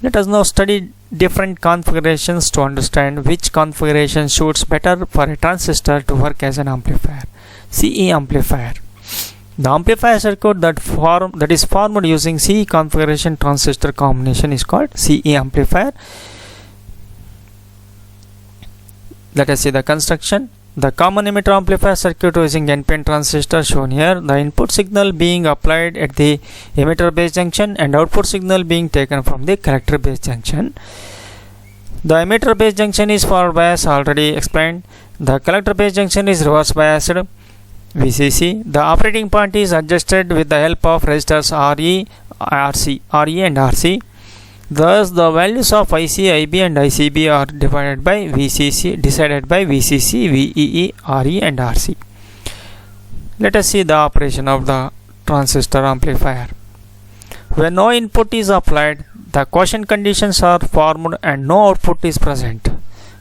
Let us now study different configurations to understand which configuration suits better for a transistor to work as an amplifier. CE amplifier. The amplifier circuit that is formed using CE configuration transistor combination is called CE amplifier. Let us see the construction. The common emitter amplifier circuit using NPN transistor shown here, the input signal being applied at the emitter base junction and output signal being taken from the collector base junction. The emitter base junction is forward bias, already explained. The collector base junction is reverse biased, VCC. The operating point is adjusted with the help of resistors RE and RC. Thus, the values of IC, IB and ICB are decided by VCC, VEE, RE and RC. Let us see the operation of the transistor amplifier. When no input is applied, the quotient conditions are formed and no output is present.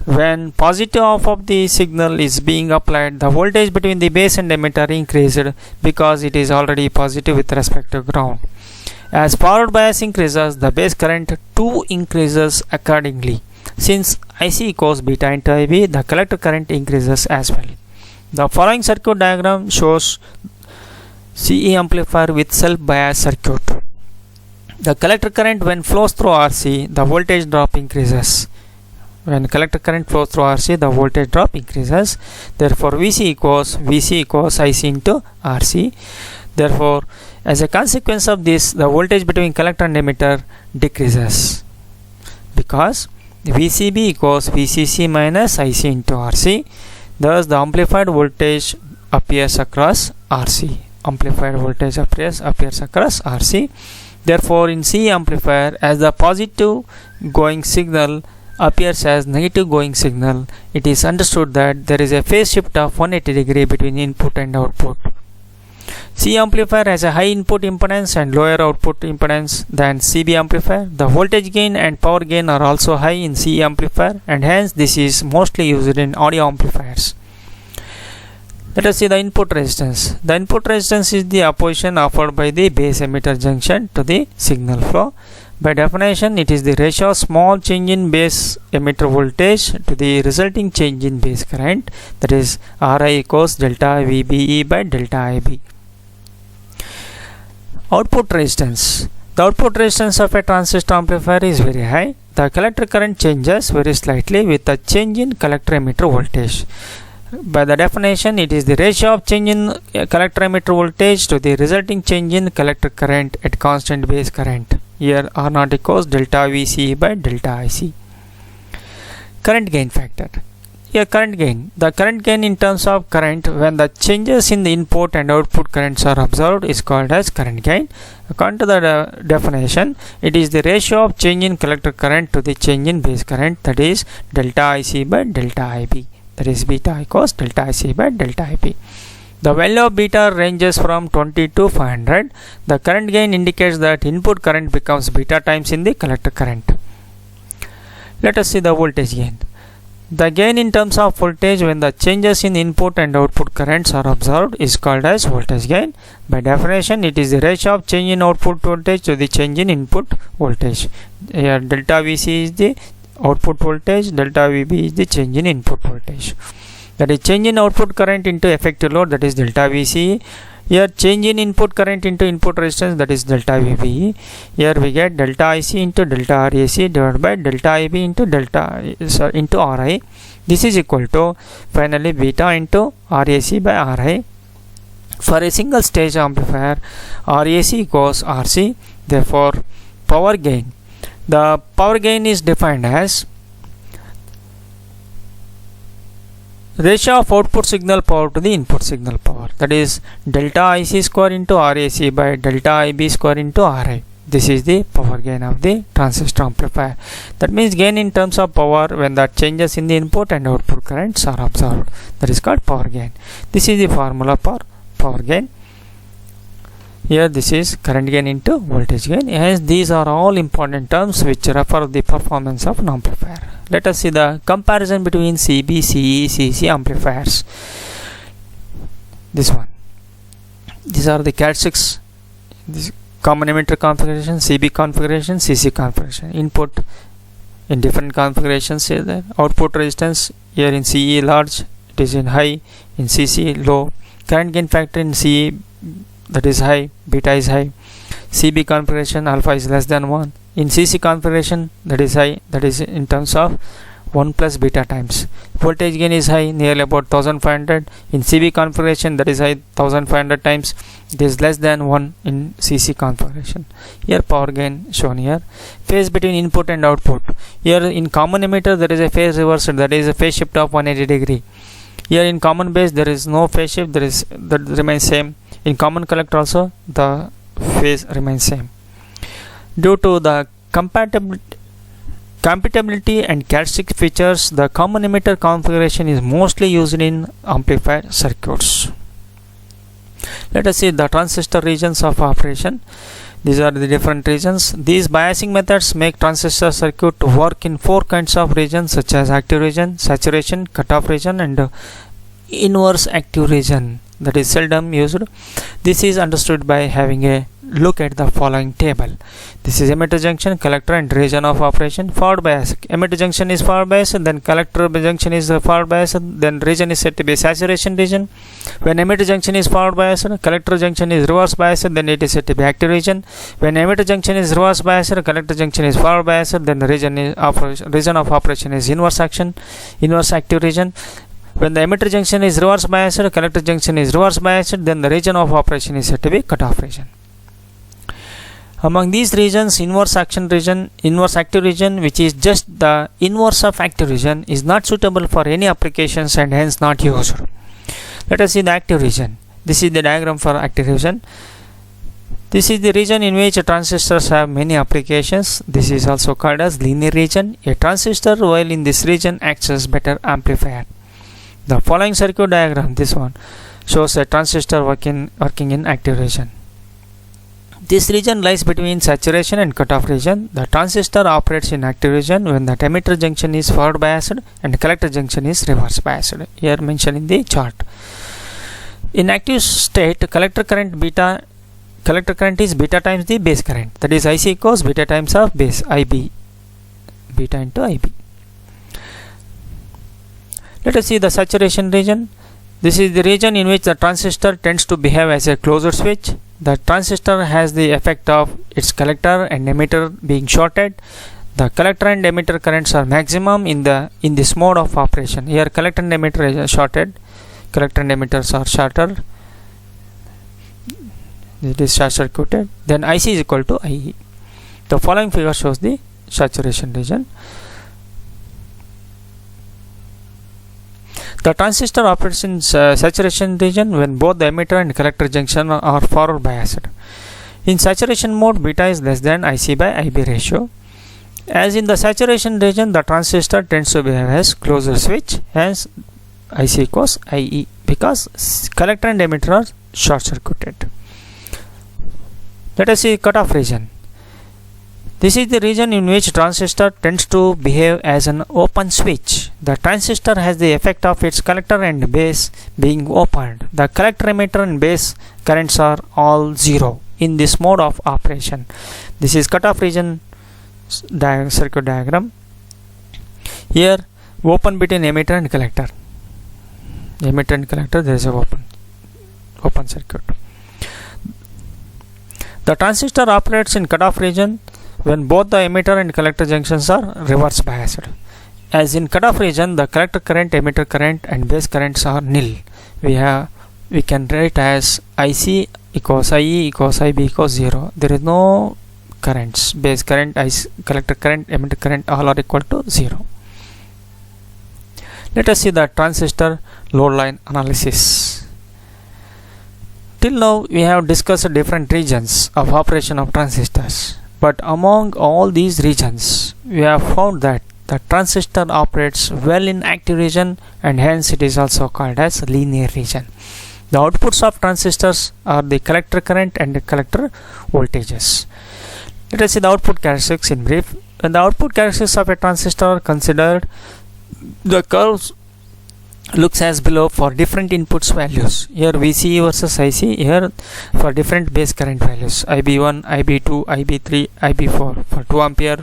When positive half of the signal is being applied, the voltage between the base and emitter increased because it is already positive with respect to ground. As forward bias increases, the base current too increases accordingly. Since IC equals beta into IB, the collector current increases as well. The following circuit diagram shows CE amplifier with self-bias circuit. The collector current when flows through RC, the voltage drop increases. When collector current flows through RC, the voltage drop increases. Therefore, VC equals IC into RC. Therefore, as a consequence of this, the voltage between collector and emitter decreases because VCB equals VCC minus IC into RC. Thus, the amplified voltage appears across RC. Amplified voltage appears across RC. Therefore, in CE amplifier, as the positive going signal appears as negative going signal, it is understood that there is a phase shift of 180 degree between input and output. CE amplifier has a high input impedance and lower output impedance than CB amplifier. The voltage gain and power gain are also high in CE amplifier, and hence this is mostly used in audio amplifiers. Let us see the input resistance. The input resistance is the opposition offered by the base emitter junction to the signal flow. By definition, it is the ratio of small change in base emitter voltage to the resulting change in base current, that is Ri equals delta VBE by delta IB. Output resistance. The output resistance of a transistor amplifier is very high. The collector current changes very slightly with a change in collector emitter voltage. By the definition, it is the ratio of change in collector emitter voltage to the resulting change in collector current at constant base current. Here R0 equals delta VCE by delta IC. Current gain factor. Here current gain. The current gain in terms of current when the changes in the input and output currents are observed is called as current gain. According to the definition, it is the ratio of change in collector current to the change in base current, that is delta IC by delta IB. That is beta equals delta IC by delta IB. The value of beta ranges from 20 to 500. The current gain indicates that input current becomes beta times in the collector current. Let us see the voltage gain. The gain in terms of voltage when the changes in input and output currents are observed is called as voltage gain. By definition, it is the ratio of change in output voltage to the change in input voltage. Here delta VC is the output voltage, delta VB is the change in input voltage. That is change in output current into effective load, that is delta VC. Here change in input current into input resistance, that is delta VBE. Here we get delta IC into delta RAC divided by delta IB into RI. This is equal to finally beta into RAC by RI. For a single stage amplifier, RAC equals RC. Therefore, power gain. The power gain is defined as ratio of output signal power to the input signal power, that is delta IC square into RAC by delta IB square into RI. This is the power gain of the transistor amplifier. That means gain in terms of power when the changes in the input and output currents are observed. That is called power gain. This is the formula for power gain. Here this is current gain into voltage gain. Hence these are all important terms which refer the performance of an amplifier. Let us see the comparison between CB, CE, CC amplifiers. This one. These are the characteristics. This common emitter configuration, CB configuration, CC configuration. Input in different configurations here. The output resistance here in CE large, it is in high, in CC low. Current gain factor in CE, that is high, beta is high. CB configuration, alpha is less than 1. In CC configuration, that is high, that is in terms of 1 plus beta times. Voltage gain is high, nearly about 1500. In CB configuration, that is high, 1500 times. It is less than 1 in CC configuration. Here power gain shown here. Phase between input and output. Here in common emitter, there is a phase reversal, that is a phase shift of 180 degree. Here in common base, there is no phase shift, that remains same. In common collector also, the phase remains same. Due to the compatibility and characteristic features, the common emitter configuration is mostly used in amplifier circuits. Let us see the transistor regions of operation. These are the different regions. These biasing methods make transistor circuit to work in 4 kinds of regions, such as active region, saturation, cutoff region, and inverse active region, that is seldom used. This is understood by having a look at the following table. This is emitter junction, collector, and region of operation. Forward bias. Emitter junction is forward bias, then collector junction is forward bias, then region is said to be saturation region. When emitter junction is forward bias, collector junction is reverse bias, then it is said to be active region. When emitter junction is reverse bias, collector junction is forward bias, then the region of operation is inverse active region. When the emitter junction is reverse biased, collector junction is reverse biased, then the region of operation is said to be cutoff region. Among these regions, inverse active region, which is just the inverse of active region, is not suitable for any applications and hence not used. Let us see the active region. This is the diagram for active region. This is the region in which transistors have many applications. This is also called as linear region. A transistor, while in this region, acts as better amplifier. The following circuit diagram, this one, shows a transistor working in active region. This region lies between saturation and cutoff region. The transistor operates in active region when the emitter junction is forward biased and collector junction is reverse biased. Here mentioned in the chart. In active state, collector current is beta times the base current. That is IC equals beta times of base IB. Beta into IB. Let us see the saturation region. This is the region in which the transistor tends to behave as a closed switch. The transistor has the effect of its collector and emitter being shorted. The collector and emitter currents are maximum in this mode of operation. Here collector and emitter is shorted. Collector and emitters are shorter. It is short circuited. Then IC is equal to IE. The following figure shows the saturation region. The transistor operates in saturation region when both the emitter and collector junction are forward biased. In saturation mode, beta is less than IC by IB ratio. As in the saturation region, the transistor tends to behave as closed switch, hence IC equals IE, because collector and emitter are short circuited. Let us see cutoff region. This is the region in which transistor tends to behave as an open switch. The transistor has the effect of its collector and base being opened. The collector, emitter, and base currents are all zero in this mode of operation. This is cutoff region circuit diagram. Here open between emitter and collector. Emitter and collector, there is a open circuit. The transistor operates in cutoff region when both the emitter and collector junctions are reverse biased. As in cutoff region, the collector current, emitter current, and base currents are nil. We can write as IC equals IE equals IB equals 0. There is no currents. Base current, collector current, emitter current, all are equal to 0. Let us see the transistor load line analysis. Till now we have discussed different regions of operation of transistors, but among all these regions we have found that the transistor operates well in active region and hence it is also called as linear region. The outputs of transistors are the collector current and the collector voltages. Let us see the output characteristics in brief. When the output characteristics of a transistor are considered, the curves looks as below for different inputs values. Here VCE versus IC, here for different base current values, IB1, IB2, IB3, IB4. For 2 ampere,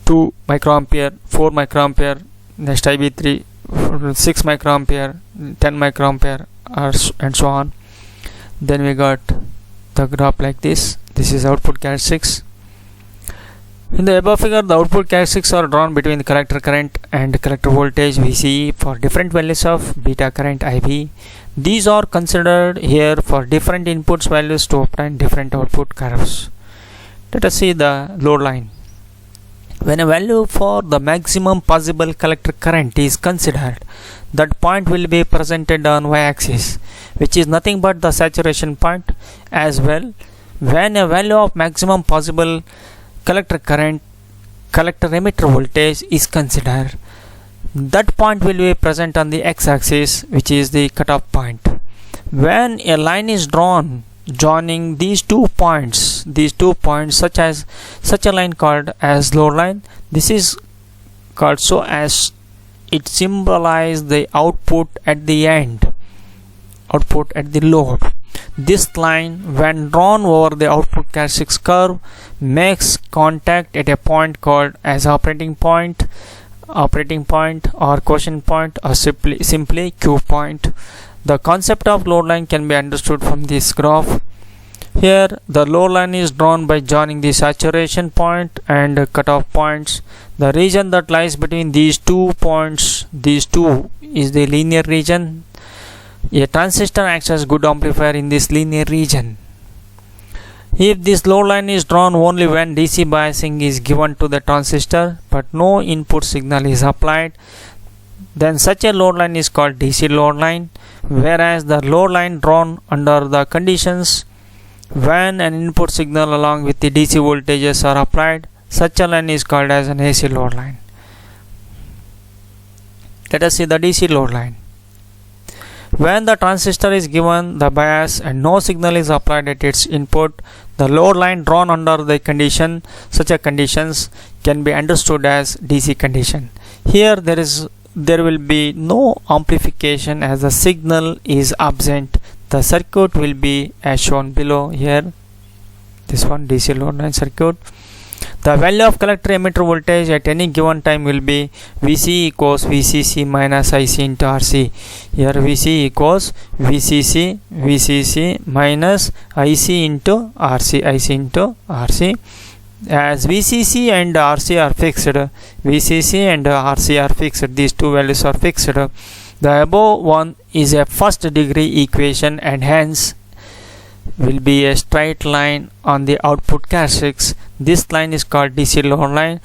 2 microampere, 4 microampere, next IB3, 6 microampere, 10 microampere, and so on. Then we got the graph like this. This is output characteristics. In the above figure, the output characteristics are drawn between the collector current and collector voltage VCE for different values of beta current IB. These are considered here for different inputs values to obtain different output curves. Let us see the load line. When a value for the maximum possible collector current is considered, that point will be presented on y-axis, which is nothing but the saturation point. As well, when a value of maximum possible collector current, collector emitter voltage is considered, that point will be present on the x-axis, which is the cutoff point. When a line is drawn joining these two points, such a line called as load line, this is called so as it symbolizes the output at the end, output at the load. This line, when drawn over the output characteristics curve, makes contact at a point called as operating point or quotient point, or simply Q point. The concept of load line can be understood from this graph. Here the load line is drawn by joining the saturation point and cutoff points. The region that lies between these 2 points, is the linear region. A transistor acts as good amplifier in this linear region. If this load line is drawn only when DC biasing is given to the transistor but no input signal is applied, then such a load line is called DC load line. Whereas the load line drawn under the conditions when an input signal along with the DC voltages are applied, such a line is called as an AC load line. Let us see the DC load line. When the transistor is given the bias and no signal is applied at its input, the load line drawn under the condition, such a conditions can be understood as DC condition. Here there will be no amplification as the signal is absent. The circuit will be as shown below here. This one, DC load line circuit. The value of collector emitter voltage at any given time will be VC equals VCC minus IC into RC. Here VC equals VCC minus IC into RC, as VCC and RC are fixed, these two values are fixed. The above one is a first degree equation and hence will be a straight line on the output characteristics. This line is called DC load line.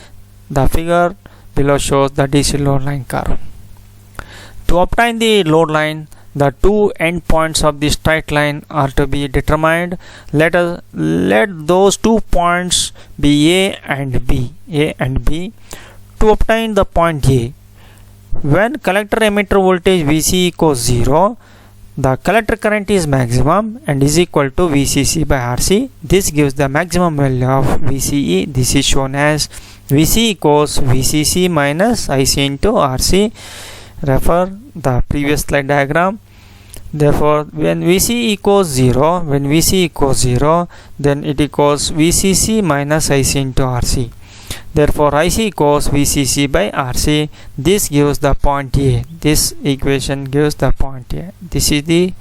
The figure below shows the DC load line curve. To obtain the load line, the two endpoints of the straight line are to be determined. Let those 2 points be A and B. To obtain the point A, when collector emitter voltage VC equals 0, the collector current is maximum and is equal to VCC by RC. This gives the maximum value of VCE. This is shown as VC equals VCC minus IC into RC. Refer the previous slide diagram. Therefore, when VC equals 0, then it equals VCC minus IC into RC. Therefore, IC equals VCC by RC. This gives the point A. This equation gives the point A. This is the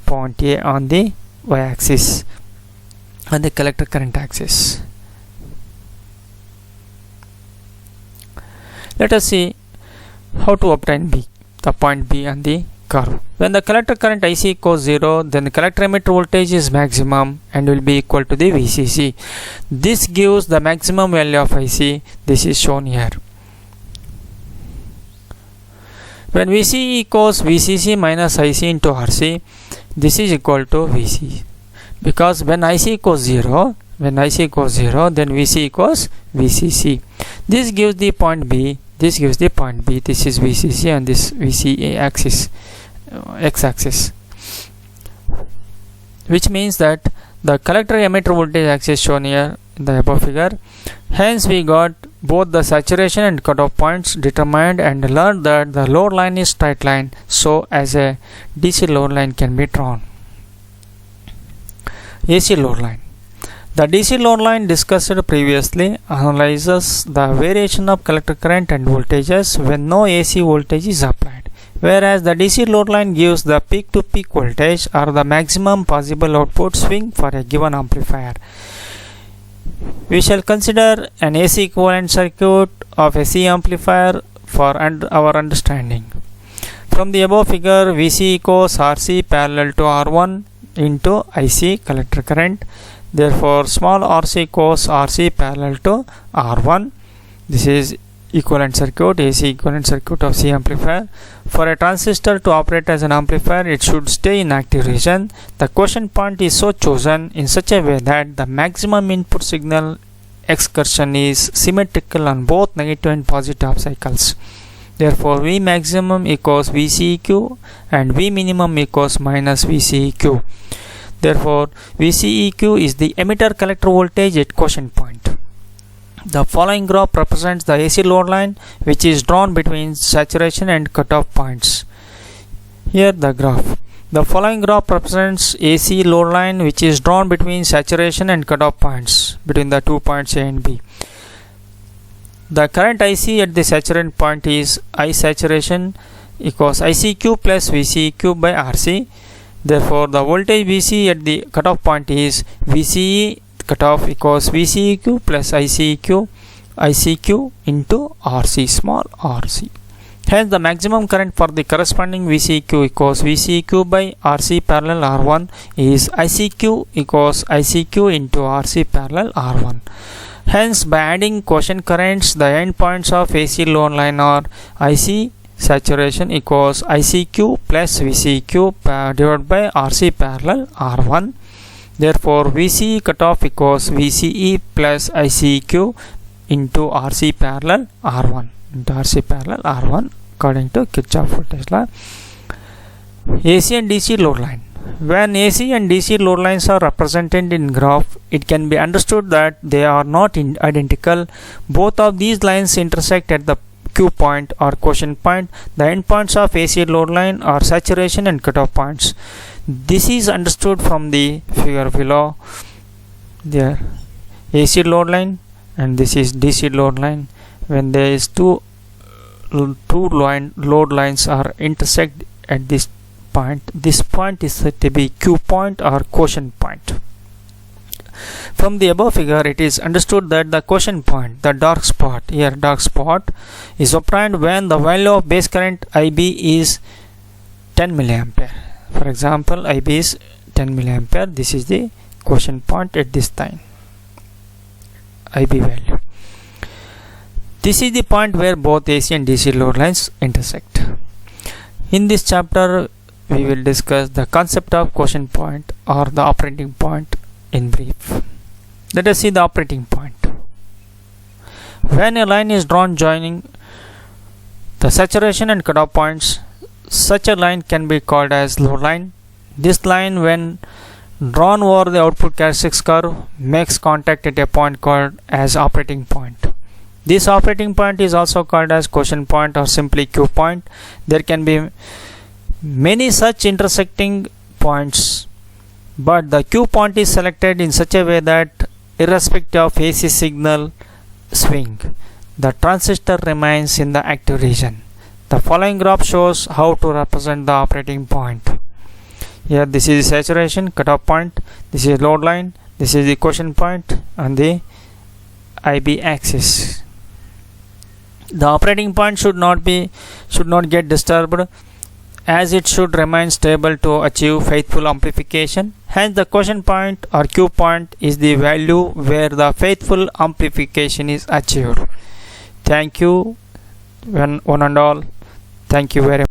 point A on the y-axis, on the collector current axis. Let us see how to obtain B, the point B on the curve. When the collector current IC equals 0, then the collector emitter voltage is maximum and will be equal to the VCC. This gives the maximum value of IC. This is shown here. When VC equals VCC minus IC into RC, this is equal to VC. Because when IC equals 0, then VC equals VCC. This gives the point B. This is VCC and this VCA axis, x-axis, which means that The collector emitter voltage axis shown here in the above figure. Hence we got both the saturation and cutoff points determined and learned that the load line is straight line, so as a DC load line can be drawn. AC load line. The DC load line discussed previously analyzes the variation of collector current and voltages when no AC voltage is applied, whereas the DC load line gives the peak to peak voltage or the maximum possible output swing for a given amplifier. We shall consider an AC equivalent circuit of a C amplifier for our understanding. From the above figure, VC equals RC parallel to R1 into IC collector current. Therefore, small RC equals RC parallel to R1. This is equivalent circuit, AC equivalent circuit of C amplifier. For a transistor to operate as an amplifier, it should stay in active region. The quotient point is so chosen in such a way that the maximum input signal excursion is symmetrical on both negative and positive half cycles. Therefore, V maximum equals VCEQ and V minimum equals minus VCEQ. Therefore, VCEQ is the emitter collector voltage at quotient point. The following graph represents the AC load line which is drawn between saturation and cutoff points. Here the graph. The following graph represents AC load line which is drawn between saturation and cutoff points between the 2 points A and B. The current IC at the saturation point is I saturation equals ICQ plus VCEQ by RC. Therefore, the voltage VC at the cutoff point is VCE cutoff equals VCEQ plus ICQ into RC small rc. Hence, the maximum current for the corresponding VCEQ equals VCEQ by RC parallel R1 is ICQ equals ICQ into RC parallel R1. Hence, by adding quotient currents, the endpoints of AC load line are IC saturation equals ICQ plus VCEQ divided by RC parallel R1. Therefore, VCE cutoff equals VCE plus ICQ into RC parallel R1 according to Kirchhoff voltage law. AC and DC load line. When AC and DC load lines are represented in graph, it can be understood that they are not identical. Both of these lines intersect at the Q point or quotient point. The endpoints of AC load line are saturation and cutoff points. This is understood from the figure below. There, AC load line and this is DC load line. When there is two load lines are intersect at this point is said to be Q point or quotient point. From the above figure, it is understood that the quotient point, the dark spot is obtained when the value of base current IB is 10 milliampere. For example, IB is 10 milliampere. This is the quotient point at this time, IB value. This is the point where both AC and DC load lines intersect. In this chapter, we will discuss the concept of quotient point or the operating point in brief. Let us see the operating point. When a line is drawn joining the saturation and cutoff points, such a line can be called as load line. This line, when drawn over the output characteristics curve, makes contact at a point called as operating point. This operating point is also called as quotient point or simply Q point. There can be many such intersecting points, but the Q point is selected in such a way that irrespective of AC signal swing, the transistor remains in the active region. The following graph shows how to represent the operating point. Here this is the saturation cutoff point, this is load line, this is the quotient point on the IB axis. The operating point should not get disturbed, as it should remain stable to achieve faithful amplification. Hence, the quotient point or Q point is the value where the faithful amplification is achieved. Thank you, one and all. Thank you very much.